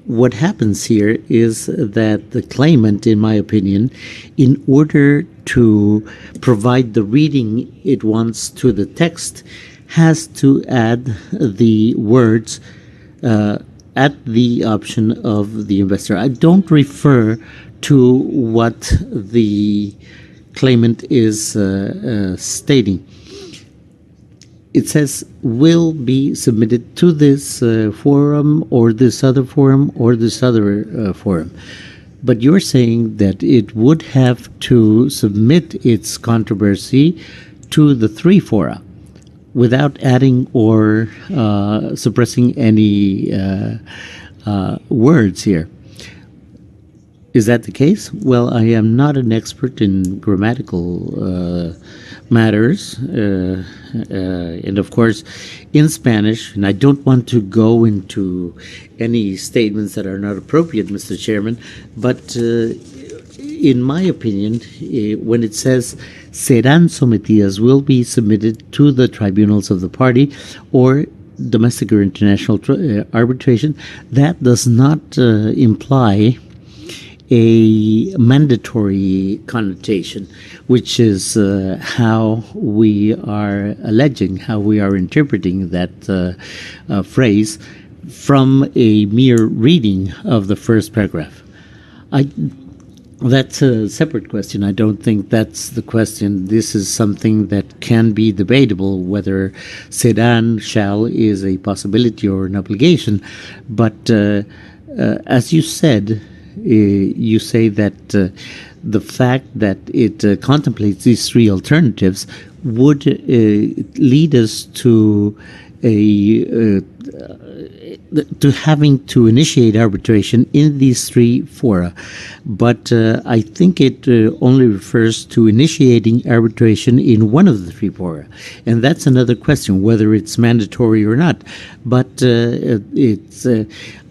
What happens here is that the claimant, in my opinion, in order to provide the reading it wants to the text, has to add the words at the option of the investor. I don't refer to what the claimant is stating. It says will be submitted to this forum or this other forum or this other forum. But you're saying that it would have to submit its controversy to the three fora without adding or suppressing any words here. Is that the case? Well, I am not an expert in grammatical matters, and of course, in Spanish, and I don't want to go into any statements that are not appropriate, Mr. Chairman, but in my opinion, when it says serán sometidas, will be submitted to the tribunals of the party or domestic or international arbitration, that does not imply a mandatory connotation, which is how we are alleging, how we are interpreting that phrase from a mere reading of the first paragraph. That's a separate question. I don't think that's the question. This is something that can be debatable, whether serán, shall is a possibility or an obligation. But as you said, you say that the fact that it contemplates these three alternatives would lead us to having to initiate arbitration in these three fora. But I think it only refers to initiating arbitration in one of the three fora. And that's another question, whether it's mandatory or not. But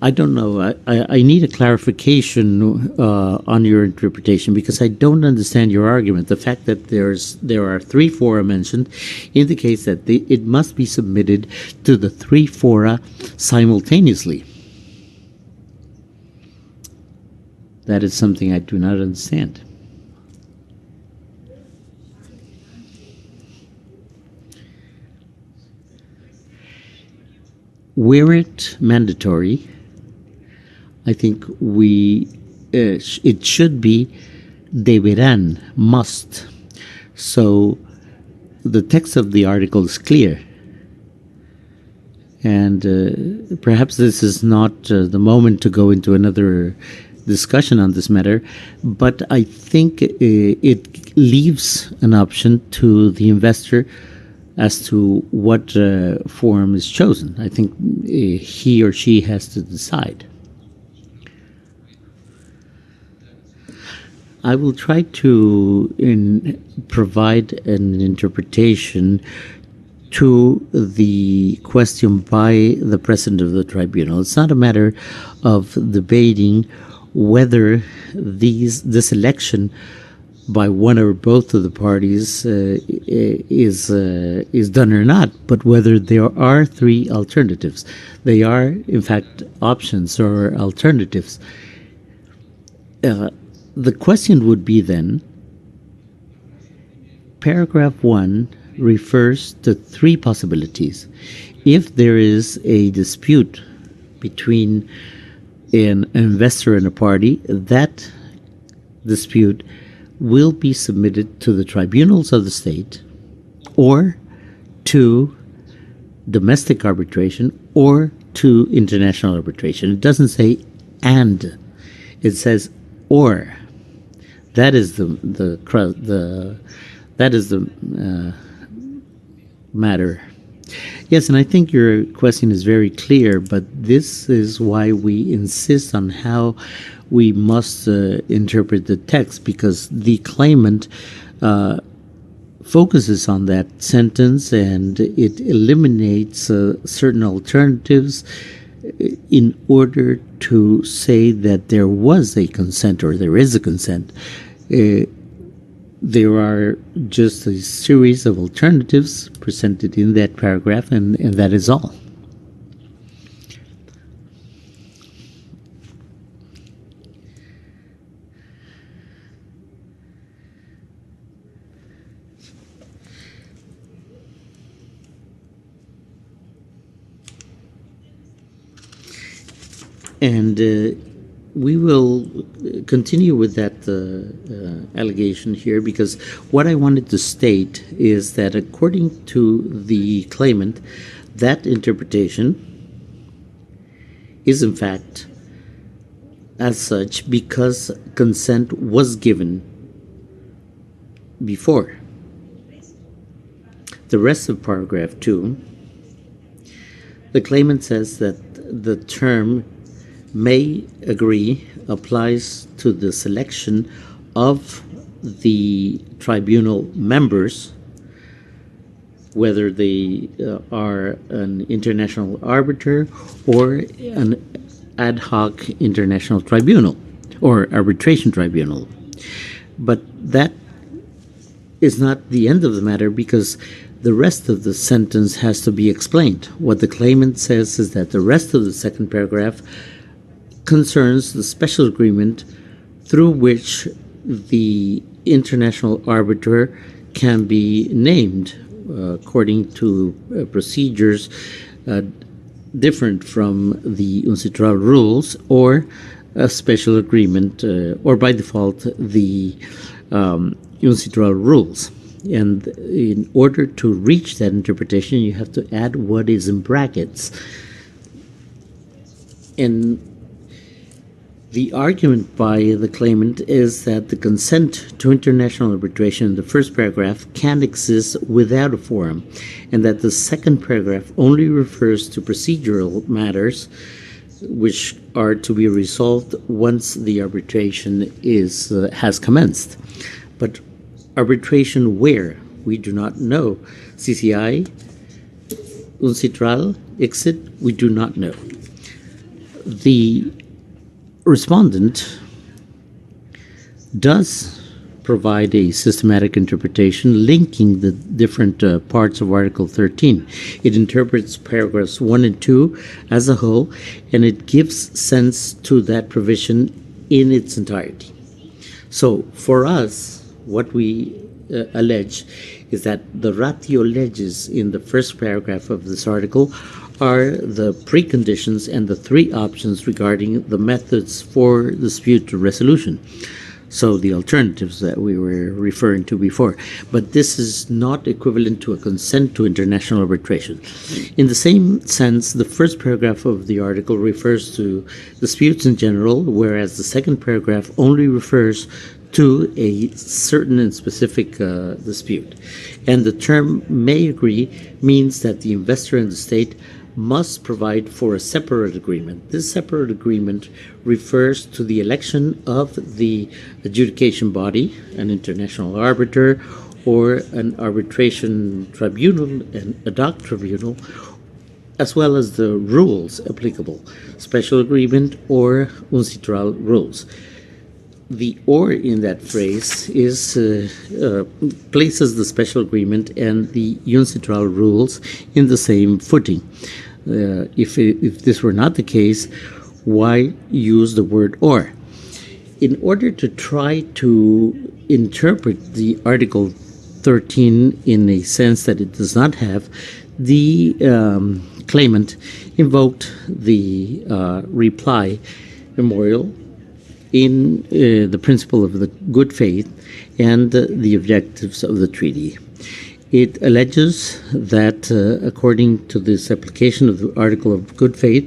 I don't know. I need a clarification on your interpretation because I don't understand your argument. The fact that there are three fora mentioned indicates that it must be submitted to the three fora simultaneously. That is something I do not understand. Were it mandatory, I think it should be deberán, must. So the text of the article is clear. And perhaps this is not the moment to go into another discussion on this matter, but I think it leaves an option to the investor as to what form is chosen. I think he or she has to decide. I will try to provide an interpretation to the question by the President of the Tribunal. It's not a matter of debating whether this election by one or both of the parties is done or not, but whether there are three alternatives. They are, in fact, options or alternatives. The question would be then, paragraph 1 refers to three possibilities. If there is a dispute between an investor and a party, that dispute will be submitted to the tribunals of the state or to domestic arbitration or to international arbitration. It doesn't say and, it says or. That is the matter. Yes, and I think your question is very clear, but this is why we insist on how we must interpret the text, because the claimant focuses on that sentence and it eliminates certain alternatives in order to say that there was a consent or there is a consent. There are just a series of alternatives presented in that paragraph, and that is all. And we will continue with that allegation here, because what I wanted to state is that according to the claimant, that interpretation is in fact as such because consent was given before. The rest of paragraph 2, the claimant says that the term may agree applies to the selection of the tribunal members, whether they are an international arbiter or an ad hoc international tribunal or arbitration tribunal. But that is not the end of the matter, because the rest of the sentence has to be explained. What the claimant says is that the rest of the second paragraph concerns the special agreement through which the international arbiter can be named according to procedures different from the UNCITRAL rules, or a special agreement, or by default the UNCITRAL rules. And in order to reach that interpretation, you have to add what is in brackets. And the argument by the claimant is that the consent to international arbitration in the first paragraph can exist without a forum, and that the second paragraph only refers to procedural matters which are to be resolved once the arbitration has commenced. But arbitration where? We do not know. CCI, UNCITRAL, ICSID, we do not know. the respondent does provide a systematic interpretation linking the different parts of Article 13. It interprets paragraphs 1 and 2 as a whole, and it gives sense to that provision in its entirety. So for us, what we allege is that the ratio legis in the first paragraph of this article are the preconditions and the three options regarding the methods for dispute resolution. So the alternatives that we were referring to before. But this is not equivalent to a consent to international arbitration. In the same sense, the first paragraph of the article refers to disputes in general, whereas the second paragraph only refers to a certain and specific dispute. And the term may agree means that the investor and the state must provide for a separate agreement. This separate agreement refers to the election of the adjudication body, an international arbiter, or an arbitration tribunal, an ad hoc tribunal, as well as the rules applicable, special agreement or uncitral rules. The "or" in that phrase is places the special agreement and the uncitral rules in the same footing. If this were not the case, why use the word "or"? In order to try to interpret the Article 13 in a sense that it does not have, the claimant invoked the reply memorial in the principle of the good faith and the objectives of the treaty. It alleges that according to this application of the article of good faith,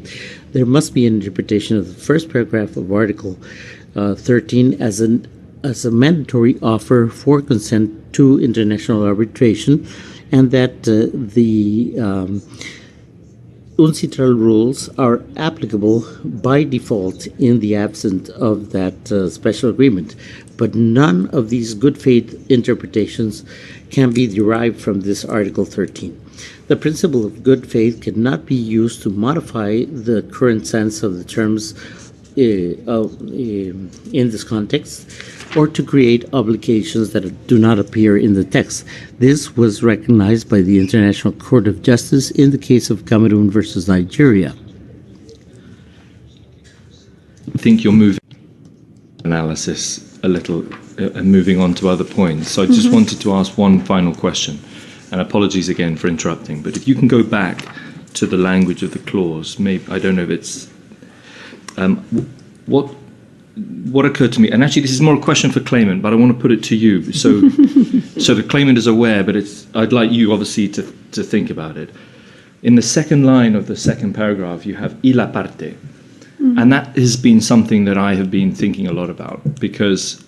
there must be an interpretation of the first paragraph of Article 13 as a mandatory offer for consent to international arbitration, and that the uncitral rules are applicable by default in the absence of that special agreement. But none of these good faith interpretations can be derived from this Article 13. The principle of good faith cannot be used to modify the current sense of the terms in this context, or to create obligations that do not appear in the text. This was recognized by the International Court of Justice in the case of Cameroon versus Nigeria. I think you're moving analysis a little and moving on to other points. So I just wanted to ask one final question, and apologies again for interrupting, but if you can go back to the language of the clause, maybe, I don't know if it's, what occurred to me, and actually this is more a question for claimant, but I want to put it to you. So the claimant is aware, but I'd like you obviously to think about it. In the second line of the second paragraph, you have y la parte. And that has been something that I have been thinking a lot about, because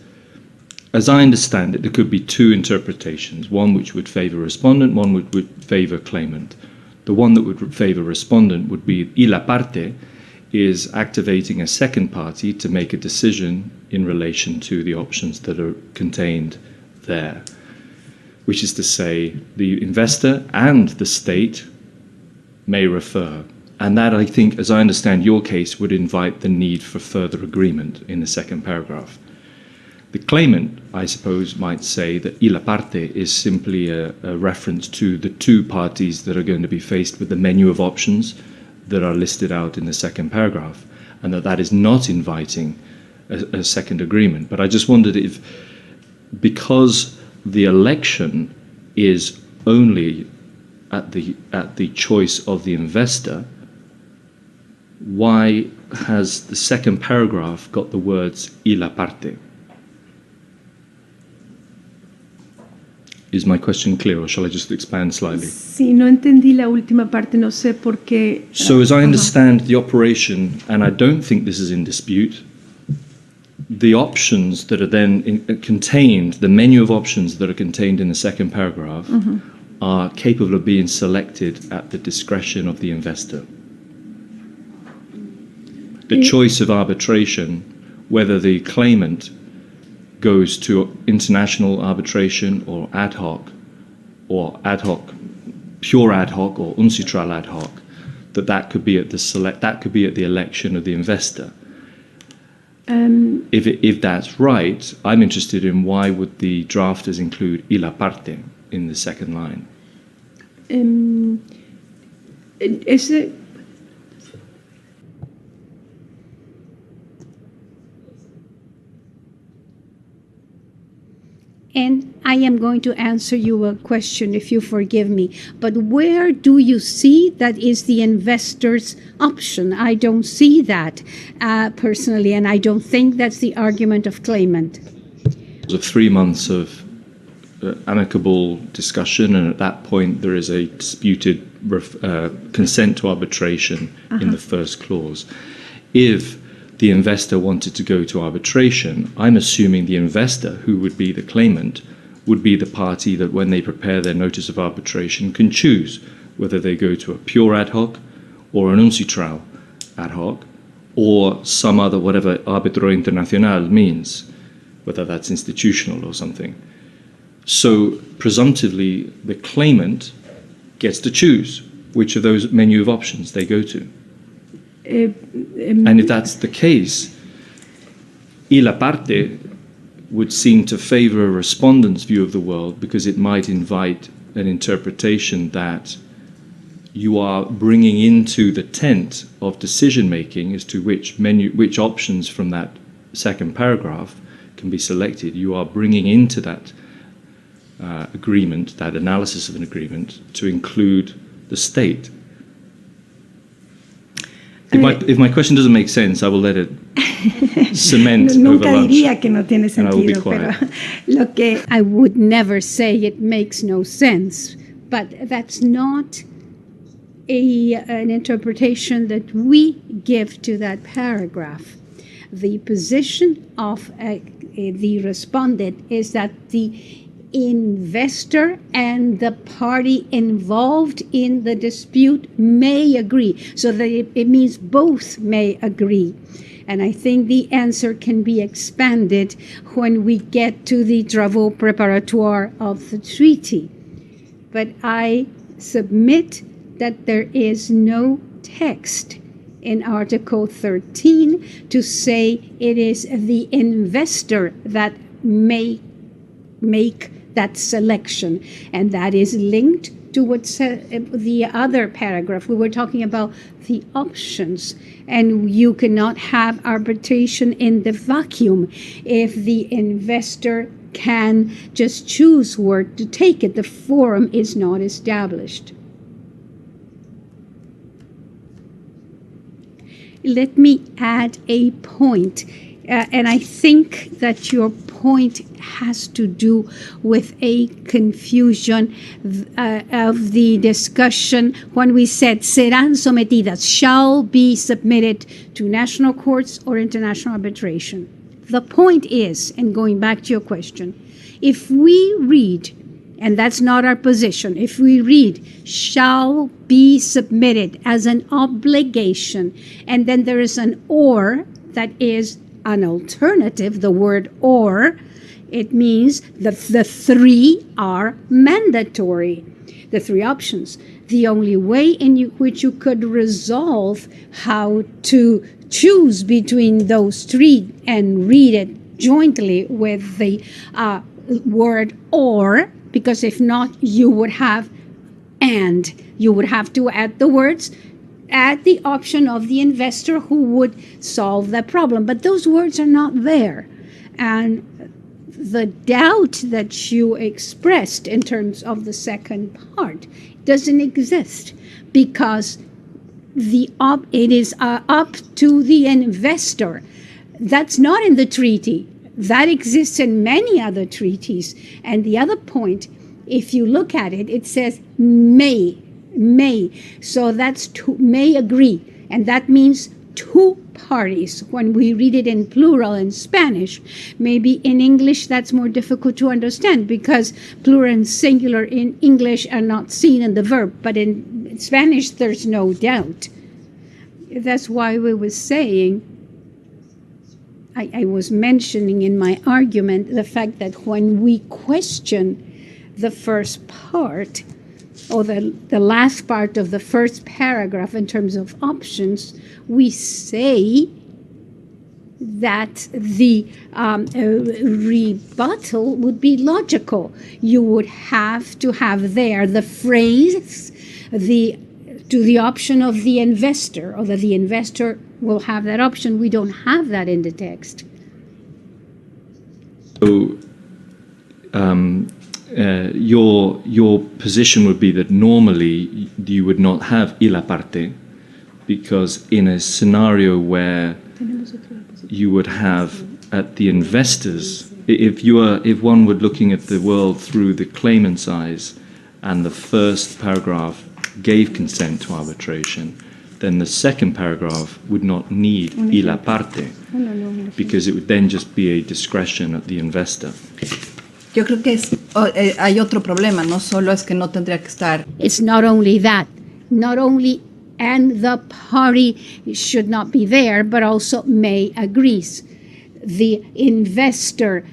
as I understand it, there could be two interpretations, one which would favor respondent, one which would favor claimant. The one that would favor respondent would be y la parte is activating a second party to make a decision in relation to the options that are contained there, which is to say the investor and the state may refer. And that, I think, as I understand your case, would invite the need for further agreement in the second paragraph. The claimant, I suppose, might say that y la parte is simply a reference to the two parties that are going to be faced with the menu of options that are listed out in the second paragraph, and that is not inviting a second agreement. But I just wondered if, because the election is only at the choice of the investor, why has the second paragraph got the words y la parte? Is my question clear, or shall I just expand slightly? Sí, no entendí la última parte, no sé por qué. So as I understand the operation, and I don't think this is in dispute, the options that are then contained, the menu of options that are contained in the second paragraph, are capable of being selected at the discretion of the investor. The choice of arbitration, whether the claimant goes to international arbitration or ad hoc, pure ad hoc or uncitral ad hoc, that could be at the election of the investor. If that's right, I'm interested in why would the drafters include y la parte in the second line? Is it? And I am going to answer you a question, if you forgive me. But where do you see that is the investor's option? I don't see that personally, and I don't think that's the argument of claimant. Of 3 months of amicable discussion, and at that point there is a disputed consent to arbitration in the first clause. If the investor wanted to go to arbitration, I'm assuming the investor, who would be the claimant, would be the party that when they prepare their notice of arbitration can choose whether they go to a pure ad hoc or an uncitral ad hoc or some other, whatever árbitro internacional means, whether that's institutional or something. So presumptively the claimant gets to choose which of those menu of options they go to. And if that's the case, y la parte would seem to favor a respondent's view of the world because it might invite an interpretation that you are bringing into the tent of decision-making as to which options from that second paragraph can be selected. You are bringing into that agreement, that analysis of an agreement, to include the state. If my question doesn't make sense, I will let it cement over lunch. Diría que no tiene and I will be sentido, pero quiet. lo que I would never say it makes no sense, but that's not an interpretation that we give to that paragraph. The position of the respondent is that the investor and the party involved in the dispute may agree. So that it means both may agree. And I think the answer can be expanded when we get to the travaux préparatoires of the treaty. But I submit that there is no text in Article 13 to say it is the investor that may make that selection, and that is linked to what's the other paragraph. We were talking about the options, and you cannot have arbitration in the vacuum if the investor can just choose where to take it. The forum is not established. Let me add a point, and I think that your point has to do with a confusion of the discussion when we said serán sometidas, shall be submitted to national courts or international arbitration. The point is, and going back to your question, if we read, and that's not our position, if we read shall be submitted as an obligation, and then there is an or that is an alternative, the word or, it means that the three are mandatory, the three options. The only way in which you could resolve how to choose between those three and read it jointly with the word or, because if not, you would have and. You would have to add the words at the option of the investor who would solve the problem. But those words are not there. And the doubt that you expressed in terms of the second part doesn't exist, because it is up to the investor. That's not in the treaty. That exists in many other treaties. And the other point, if you look at it, it says may. So that's may agree. And that means two parties when we read it in plural in Spanish. Maybe in English that's more difficult to understand because plural and singular in English are not seen in the verb, but in Spanish there's no doubt. That's why we were saying, I was mentioning in my argument the fact that when we question the first part, or the last part of the first paragraph in terms of options, we say that the rebuttal would be logical. You would have to have there the phrase to the option of the investor, or that the investor will have that option. We don't have that in the text. So your position would be that normally you would not have y la parte, because in a scenario where you would have at the investors, if one were looking at the world through the claimant's eyes, and the first paragraph gave consent to arbitration, then the second paragraph would not need y la parte, because it would then just be a discretion at the investor. Yo creo que hay otro problema, no solo es que no tendría que estar. It's not only that, not only and the party should not be there, but also may agrees. The investor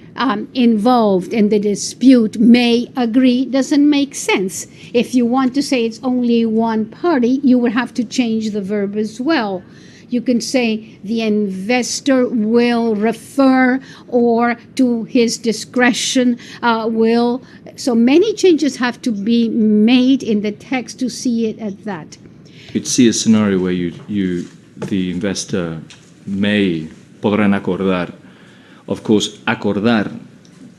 involved in the dispute may agree doesn't make sense. If you want to say it's only one party, you would have to change the verb as well. You can say the investor will refer, or to his discretion will. So many changes have to be made in the text to see it at that. You'd see a scenario where the investor podrán acordar. Of course, acordar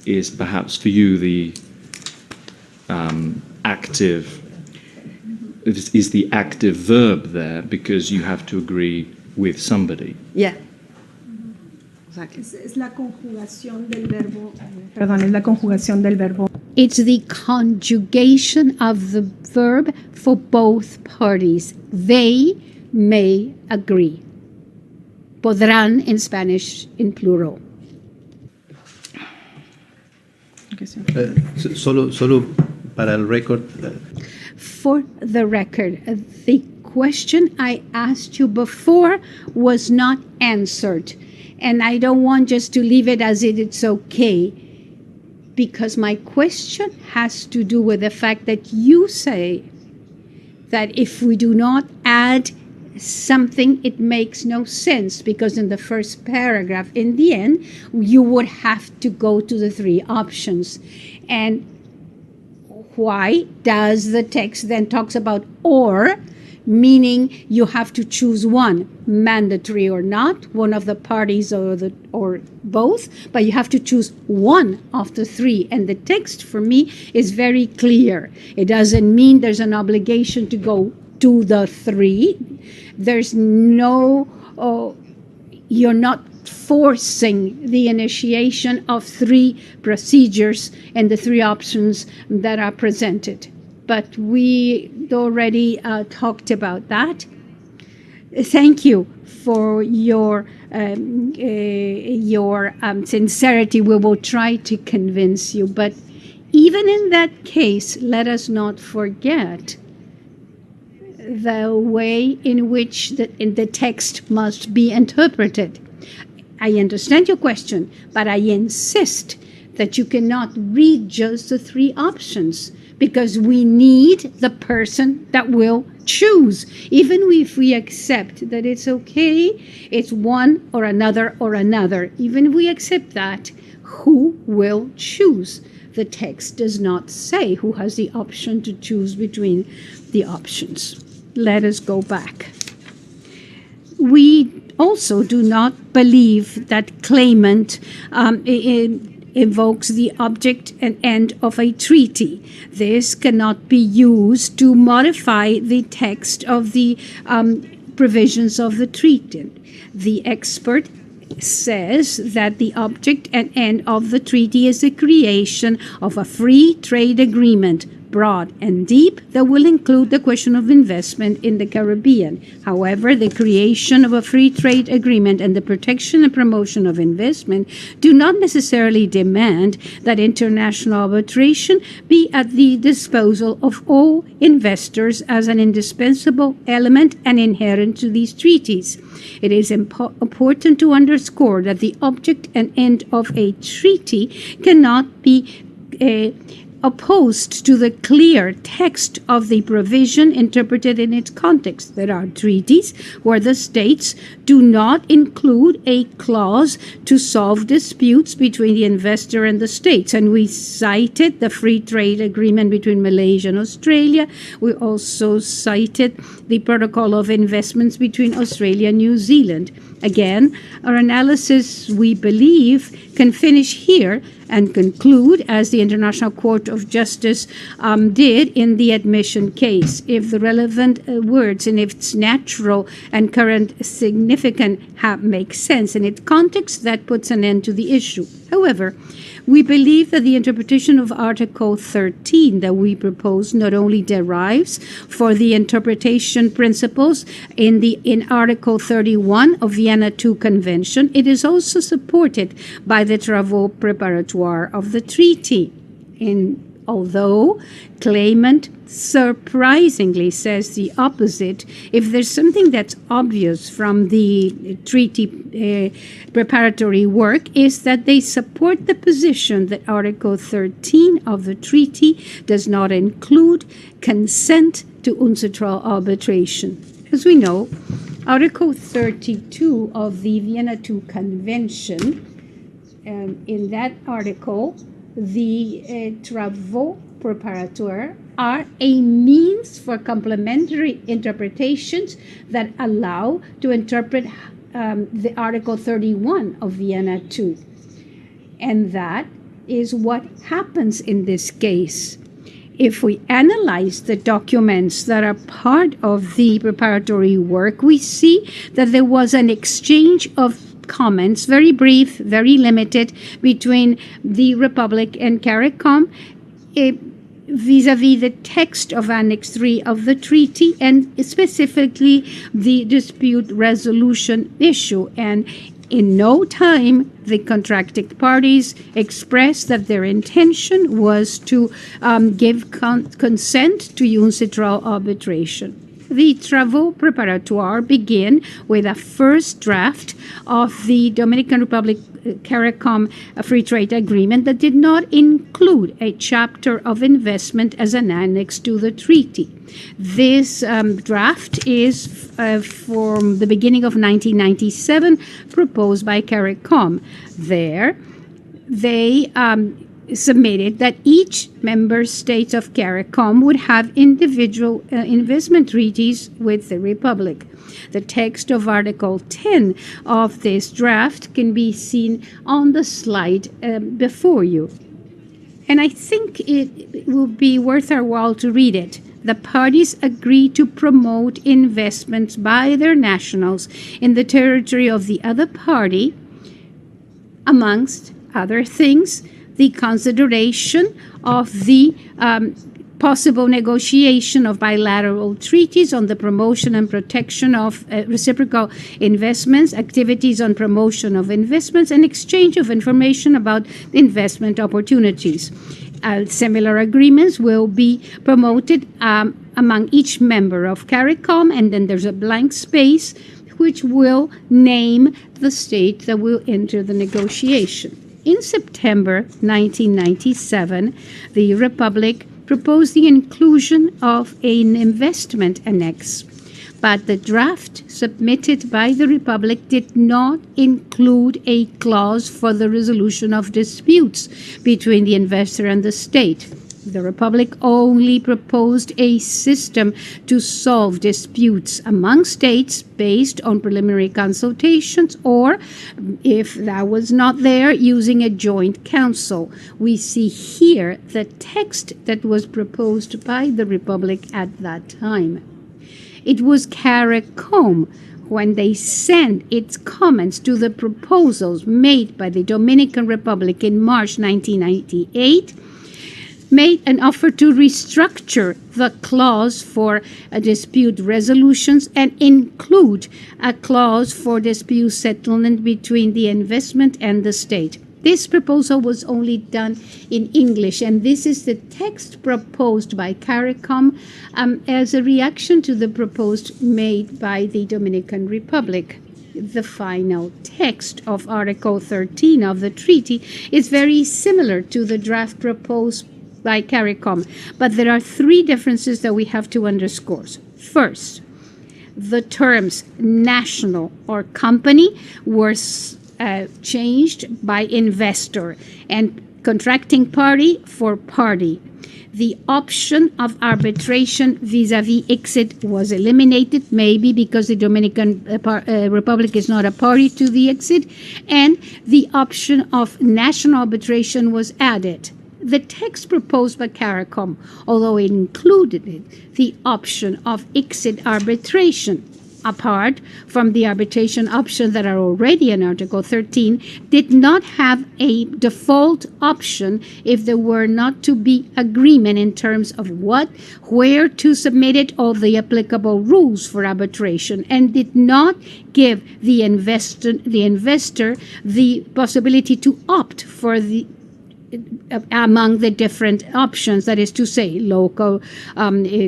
is perhaps for you the active, is the active verb there, because you have to agree with somebody. Yeah. Es la conjugación del verbo, perdón, es la conjugación del verbo. It's the conjugation of the verb for both parties. They may agree. Podrán in Spanish in plural. Solo para el récord. For the record, the question I asked you before was not answered. And I don't want just to leave it as it's okay, because my question has to do with the fact that you say that if we do not add something, it makes no sense, because in the first paragraph, in the end, you would have to go to the three options. And why does the text then talks about or, meaning you have to choose one, mandatory or not, one of the parties or both, but you have to choose one of the three. And the text for me is very clear. It doesn't mean there's an obligation to go to the three. There's no, you're not forcing the initiation of three procedures and the three options that are presented. But we already talked about that. Thank you for your sincerity. We will try to convince you. But even in that case, let us not forget the way in which the text must be interpreted. I understand your question, but I insist that you cannot read just the three options, because we need the person that will choose. Even if we accept that it's okay, it's one or another, even if we accept that, who will choose? The text does not say who has the option to choose between the options. Let us go back. We also do not believe that claimant invokes the object and end of a treaty. This cannot be used to modify the text of the provisions of the treaty. The expert says that the object and end of the treaty is the creation of a free trade agreement, broad and deep, that will include the question of investment in the Caribbean. However, the creation of a free trade agreement and the protection and promotion of investment do not necessarily demand that international arbitration be at the disposal of all investors as an indispensable element and inherent to these treaties. It is important to underscore that the object and end of a treaty cannot be opposed to the clear text of the provision interpreted in its context. There are treaties where the states do not include a clause to solve disputes between the investor and the states. And we cited the free trade agreement between Malaysia and Australia. We also cited the protocol of investments between Australia and New Zealand. Again, our analysis, we believe, can finish here and conclude, as the International Court of Justice did in the admission case, if the relevant words in its natural and current significance make sense in its context, that puts an end to the issue. However, we believe that the interpretation of Article 13 that we propose not only derives for the interpretation principles in Article 31 of Vienna II Convention, it is also supported by the travaux préparatoires of the treaty. Although claimant surprisingly says the opposite, if there's something that's obvious from the treaty preparatory work, is that they support the position that Article 13 of the treaty does not include consent to uncitral arbitration. As we know, Article 32 of the Vienna II Convention, in that article, the travaux préparatoires are a means for complementary interpretations that allow to interpret the Article 31 of Vienna II. And that is what happens in this case. If we analyze the documents that are part of the preparatory work, we see that there was an exchange of comments, very brief, very limited, between the Republic and CARICOM vis-à-vis the text of Annex 3 of the treaty, and specifically the dispute resolution issue. And in no time, the contracting parties expressed that their intention was to give consent to uncitral arbitration. The travaux préparatoires begin with a first draft of the Dominican Republic CARICOM Free Trade Agreement that did not include a chapter of investment as an annex to the treaty. This draft is from the beginning of 1997, proposed by CARICOM. There, they submitted that each member state of CARICOM would have individual investment treaties with the Republic. The text of Article 10 of this draft can be seen on the slide before you. And I think it will be worth our while to read it. The parties agree to promote investments by their nationals in the territory of the other party, amongst other things, the consideration of the possible negotiation of bilateral treaties on the promotion and protection of reciprocal investments, activities on promotion of investments, and exchange of information about investment opportunities. Similar agreements will be promoted among each member of CARICOM, and then there's a blank space which will name the state that will enter the negotiation. In September 1997, the Republic proposed the inclusion of an investment annex, but the draft submitted by the Republic did not include a clause for the resolution of disputes between the investor and the state. The Republic only proposed a system to solve disputes among states based on preliminary consultations, or, if that was not there, using a joint council. We see here the text that was proposed by the Republic at that time. It was CARICOM, when they sent its comments to the proposals made by the Dominican Republic in March 1998, made an offer to restructure the clause for dispute resolutions and include a clause for dispute settlement between the investment and the state. This proposal was only done in English, and this is the text proposed by CARICOM as a reaction to the proposed made by the Dominican Republic. The final text of Article 13 of the treaty is very similar to the draft proposed by CARICOM. But there are three differences that we have to underscore. First, the terms national or company were changed by investor and contracting party for party. The option of arbitration vis-a-vis exit was eliminated, maybe because the Dominican Republic is not a party to the exit, and the option of national arbitration was added. The text proposed by CARICOM, although it included the option of exit arbitration, apart from the arbitration options that are already in Article 13, did not have a default option if there were not to be agreement in terms of where to submit it, or the applicable rules for arbitration, and did not give the investor the possibility to opt for the among the different options, that is to say, local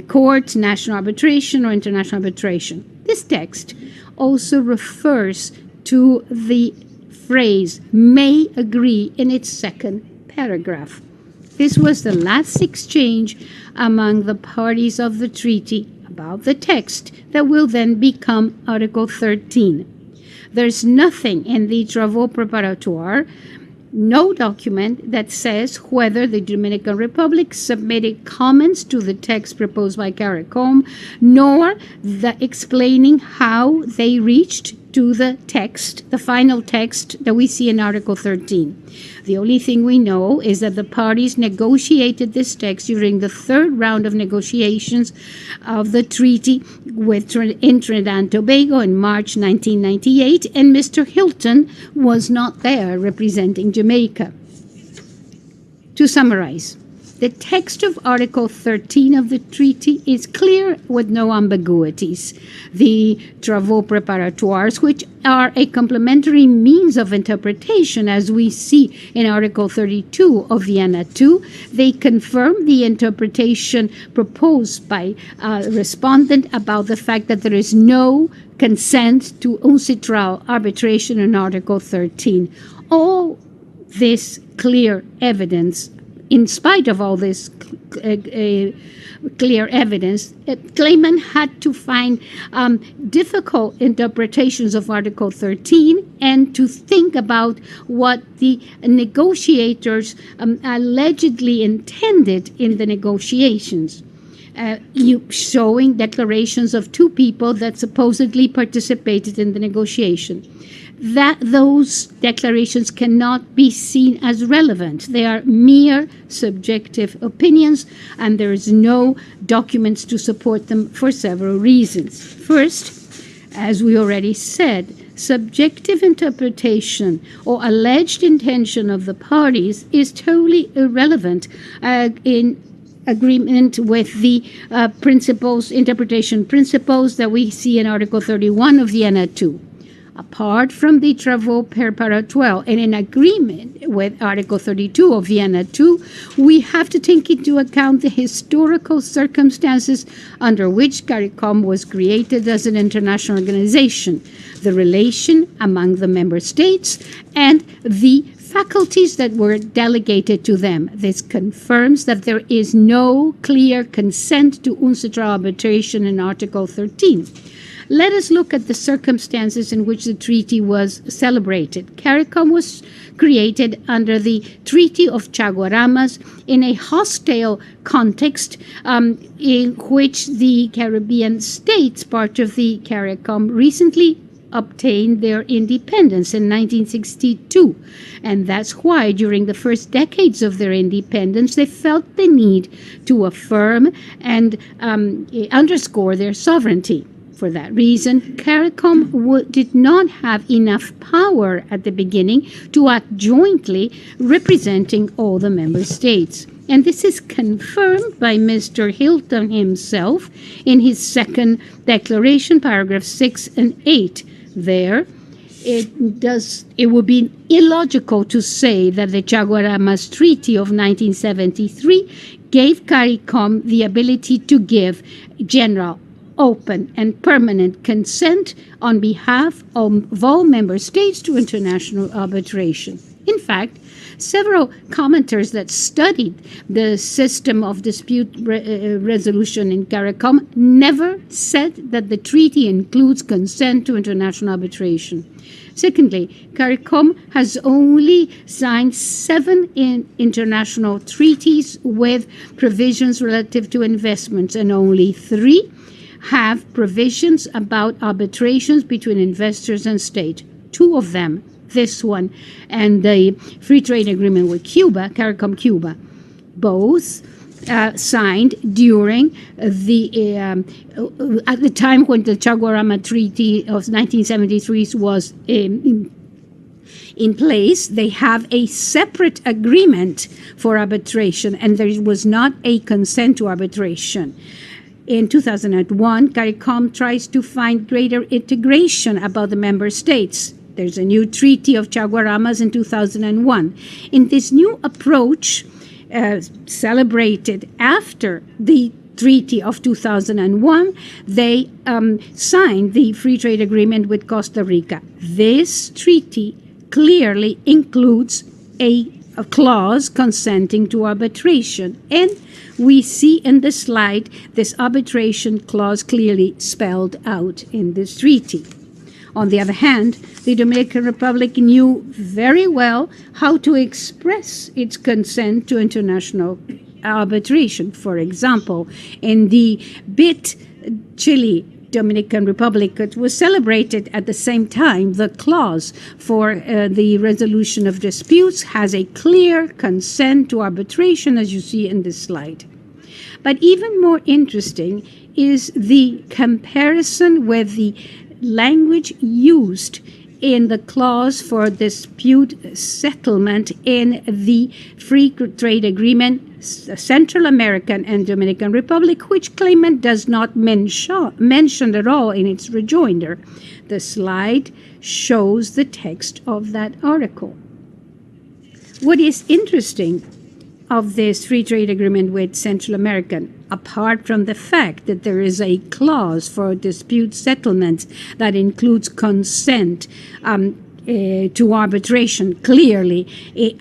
courts, national arbitration, or international arbitration. This text also refers to the phrase may agree in its second paragraph. This was the last exchange among the parties of the treaty about the text that will then become Article 13. There's nothing in the Travaux Préparatoires, no document that says whether the Dominican Republic submitted comments to the text proposed by CARICOM, nor the explaining how they reached to the text, the final text that we see in Article 13. The only thing we know is that the parties negotiated this text during the third round of negotiations of the treaty in Trinidad and Tobago in March 1998, and Mr. Hilton was not there representing Jamaica. To summarize, the text of Article 13 of the treaty is clear with no ambiguities. The Travaux Préparatoires, which are a complementary means of interpretation, as we see in Article 32 of Vienna II, they confirm the interpretation proposed by Respondent about the fact that there is no consent to uncitral arbitration in Article 13. All this clear evidence, in spite of all this clear evidence, claimant had to find difficult interpretations of Article 13 and to think about what the negotiators allegedly intended in the negotiations. Showing declarations of two people that supposedly participated in the negotiation. That those declarations cannot be seen as relevant. They are mere subjective opinions, and there is no documents to support them for several reasons. First, as we already said, subjective interpretation or alleged intention of the parties is totally irrelevant in agreement with the interpretation principles that we see in Article 31 of Vienna II. Apart from the Travaux Préparatoires and in agreement with Article 32 of Vienna II, we have to take into account the historical circumstances under which CARICOM was created as an international organization, the relation among the member states, and the faculties that were delegated to them. This confirms that there is no clear consent to uncitral arbitration in Article 13. Let us look at the circumstances in which the treaty was celebrated. CARICOM was created under the Treaty of Chaguaramas in a hostile context in which the Caribbean states, part of the CARICOM, recently obtained their independence in 1962. And that's why during the first decades of their independence, they felt the need to affirm and underscore their sovereignty. For that reason, CARICOM did not have enough power at the beginning to act jointly representing all the member states. And this is confirmed by Mr. Hilton himself in his second declaration, paragraphs 6 and 8. There, it would be illogical to say that the Chaguaramas Treaty of 1973 gave CARICOM the ability to give general open and permanent consent on behalf of all member states to international arbitration. In fact, several commenters that studied the system of dispute resolution in CARICOM never said that the treaty includes consent to international arbitration. Secondly, CARICOM has only signed 7 international treaties with provisions relative to investments, and only 3 have provisions about arbitrations between investors and state. 2 of them, this one and the free trade agreement with Cuba, CARICOM Cuba, both signed during at the time when the Chaguarama Treaty of 1973 was in place. They have a separate agreement for arbitration, and there was not a consent to arbitration. In 2001, CARICOM tries to find greater integration about the member states. There's a new Treaty of Chaguaramas in 2001. In this new approach, celebrated after the Treaty of 2001, they signed the free trade agreement with Costa Rica. This treaty clearly includes a clause consenting to arbitration, and we see in the slide this arbitration clause clearly spelled out in this treaty. On the other hand, the Dominican Republic knew very well how to express its consent to international arbitration. For example, in the BIT Chile Dominican Republic, it was celebrated at the same time. The clause for the resolution of disputes has a clear consent to arbitration, as you see in this slide. But even more interesting is the comparison with the language used in the clause for dispute settlement in the free trade agreement, Central American and Dominican Republic, which claimant does not mention at all in its rejoinder. The slide shows the text of that article. What is interesting of this free trade agreement with Central American, apart from the fact that there is a clause for dispute settlements that includes consent to arbitration, clearly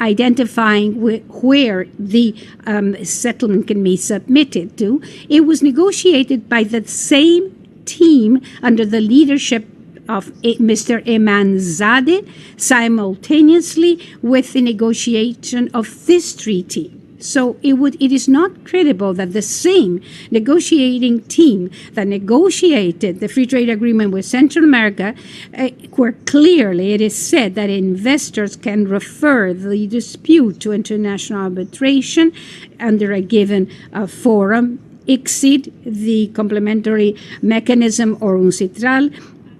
identifying where the settlement can be submitted to, it was negotiated by the same team under the leadership of Mr. Emanzade simultaneously with the negotiation of this treaty. So it is not credible that the same negotiating team that negotiated the free trade agreement with Central America, where clearly it is said that investors can refer the dispute to international arbitration under a given forum, exceed the complementary mechanism or UNCITRAL,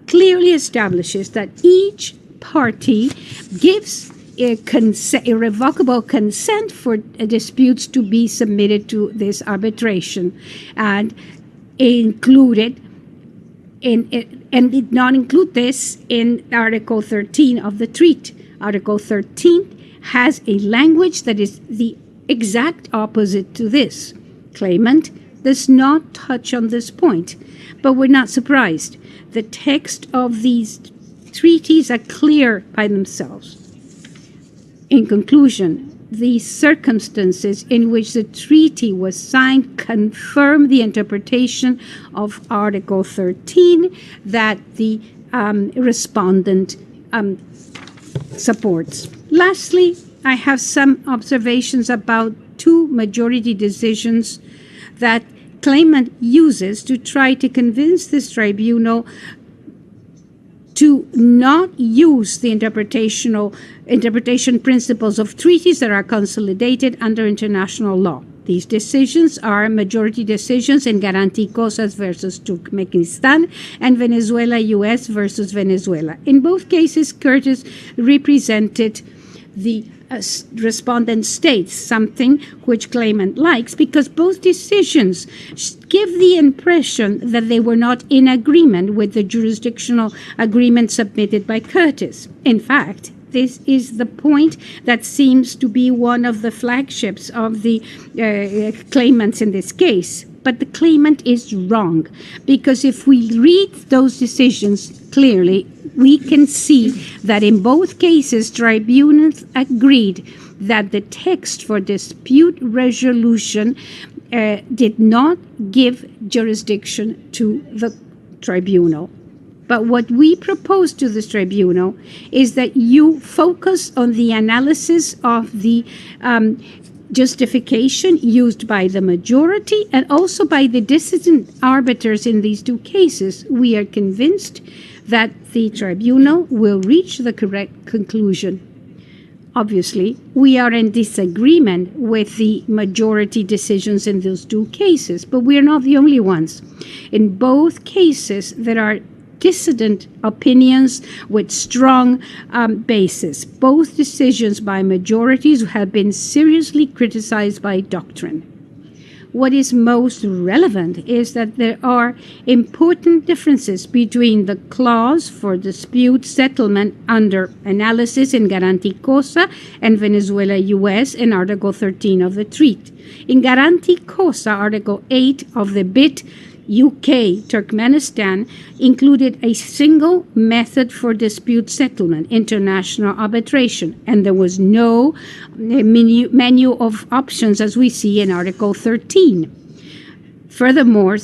clearly establishes that each party gives irrevocable consent for disputes to be submitted to this arbitration, and included and did not include this in Article 13 of the treaty. Article 13 has a language that is the exact opposite to this. Claimant does not touch on this point, but we're not surprised. The text of these treaties are clear by themselves. In conclusion, the circumstances in which the treaty was signed confirm the interpretation of Article 13 that the respondent supports. Lastly, I have some observations about 2 majority decisions that claimant uses to try to convince this tribunal to not use the interpretation principles of treaties that are consolidated under international law. These decisions are majority decisions in Garanti Cosas versus Turkmenistan and Venezuela U.S. versus Venezuela. In both cases, Curtis represented the respondent states, something which claimant likes, because both decisions give the impression that they were not in agreement with the jurisdictional agreement submitted by Curtis. In fact, this is the point that seems to be one of the flagships of the claimants in this case. but the claimant is wrong, because if we read those decisions clearly, we can see that in both cases, tribunals agreed that the text for dispute resolution did not give jurisdiction to the tribunal. But what we propose to this tribunal is that you focus on the analysis of the justification used by the majority and also by the dissident arbiters in these two cases. We are convinced that the tribunal will reach the correct conclusion. Obviously, we are in disagreement with the majority decisions in those two cases, but we are not the only ones. In both cases, there are dissident opinions with strong basis. Both decisions by majorities have been seriously criticized by doctrine. What is most relevant is that there are important differences between the clause for dispute settlement under analysis in Guarantee Cosa and Venezuela U.S. in Article 13 of the treaty. In Guarantee Cosa, Article 8 of the BIT UK Turkmenistan included a single method for dispute settlement, international arbitration, and there was no menu of options as we see in Article 13. Furthermore,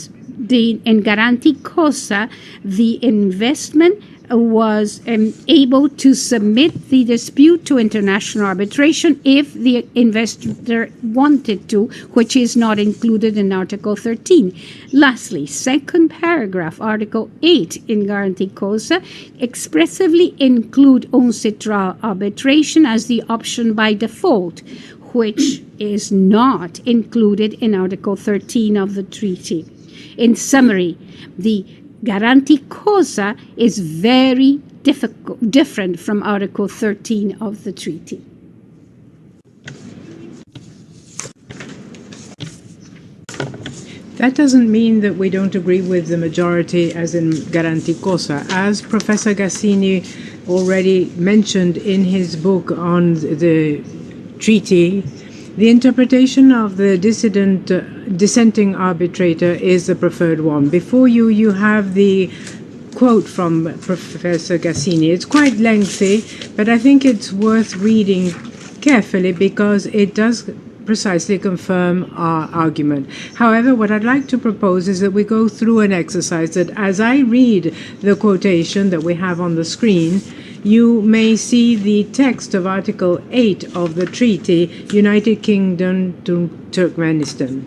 in Guarantee Cosa, the investment was able to submit the dispute to international arbitration if the investor wanted to, which is not included in Article 13. Lastly, second paragraph, Article 8 in Guarantee Cosa expressively include uncitral arbitration as the option by default, which is not included in Article 13 of the treaty. In summary, the Guarantee Cosa is very different from Article 13 of the treaty. That doesn't mean that we don't agree with the majority as in Guarantee Cosa. As Professor Gassini already mentioned in his book on the treaty, the interpretation of the dissenting arbitrator is the preferred one. Before you, you have the quote from Professor Gassini. It's quite lengthy, but I think it's worth reading carefully because it does precisely confirm our argument. However, what I'd like to propose is that we go through an exercise that as I read the quotation that we have on the screen, you may see the text of Article 8 of the treaty, United Kingdom to Turkmenistan.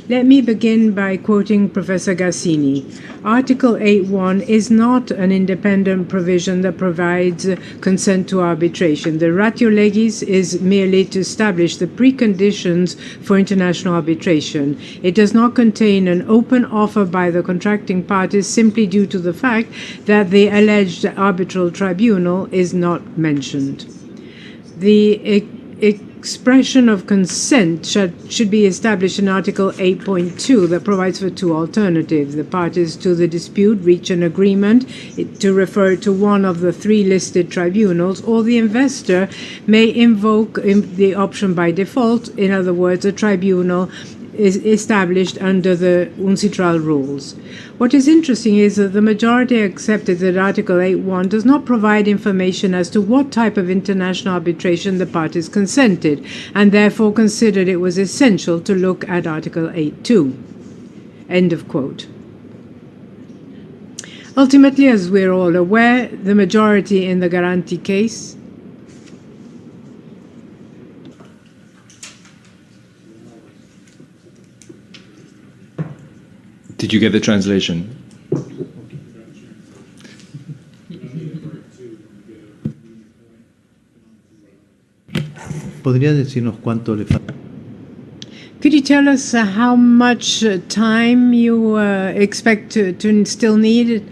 Let me begin by quoting Professor Gassini. Article 8.1 is not an independent provision that provides consent to arbitration. The ratio legis is merely to establish the preconditions for international arbitration. It does not contain an open offer by the contracting parties simply due to the fact that the alleged arbitral tribunal is not mentioned. The expression of consent should be established in Article 8.2 that provides for two alternatives. The parties to the dispute reach an agreement to refer to one of the three listed tribunals, or the investor may invoke the option by default, in other words, a tribunal is established under the UNCITRAL rules. What is interesting is that the majority accepted that Article 8.1 does not provide information as to what type of international arbitration the parties consented, and therefore considered it was essential to look at Article 8.2. End of quote. Ultimately, as we're all aware, the majority in the Guarantee case Did you get the translation? ¿Podría decirnos cuánto le falta? Could you tell us how much time you expect to still need?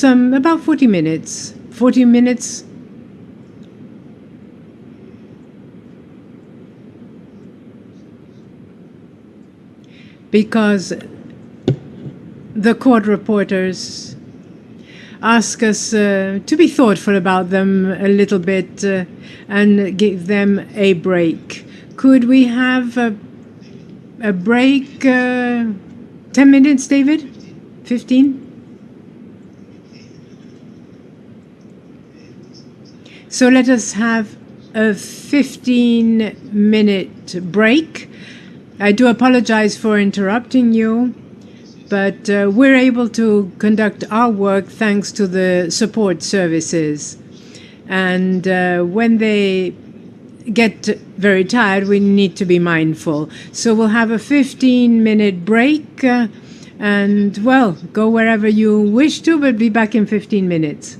About 40 minutes. 40 minutes. Because the court reporters ask us to be thoughtful about them a little bit and give them a break. Could we have a break, 10 minutes, David? 15? So let us have a 15-minute break. I do apologize for interrupting you, but we're able to conduct our work thanks to the support services. And when they get very tired, we need to be mindful. So we'll have a 15-minute break and, well, go wherever you wish to, but be back in 15 minutes.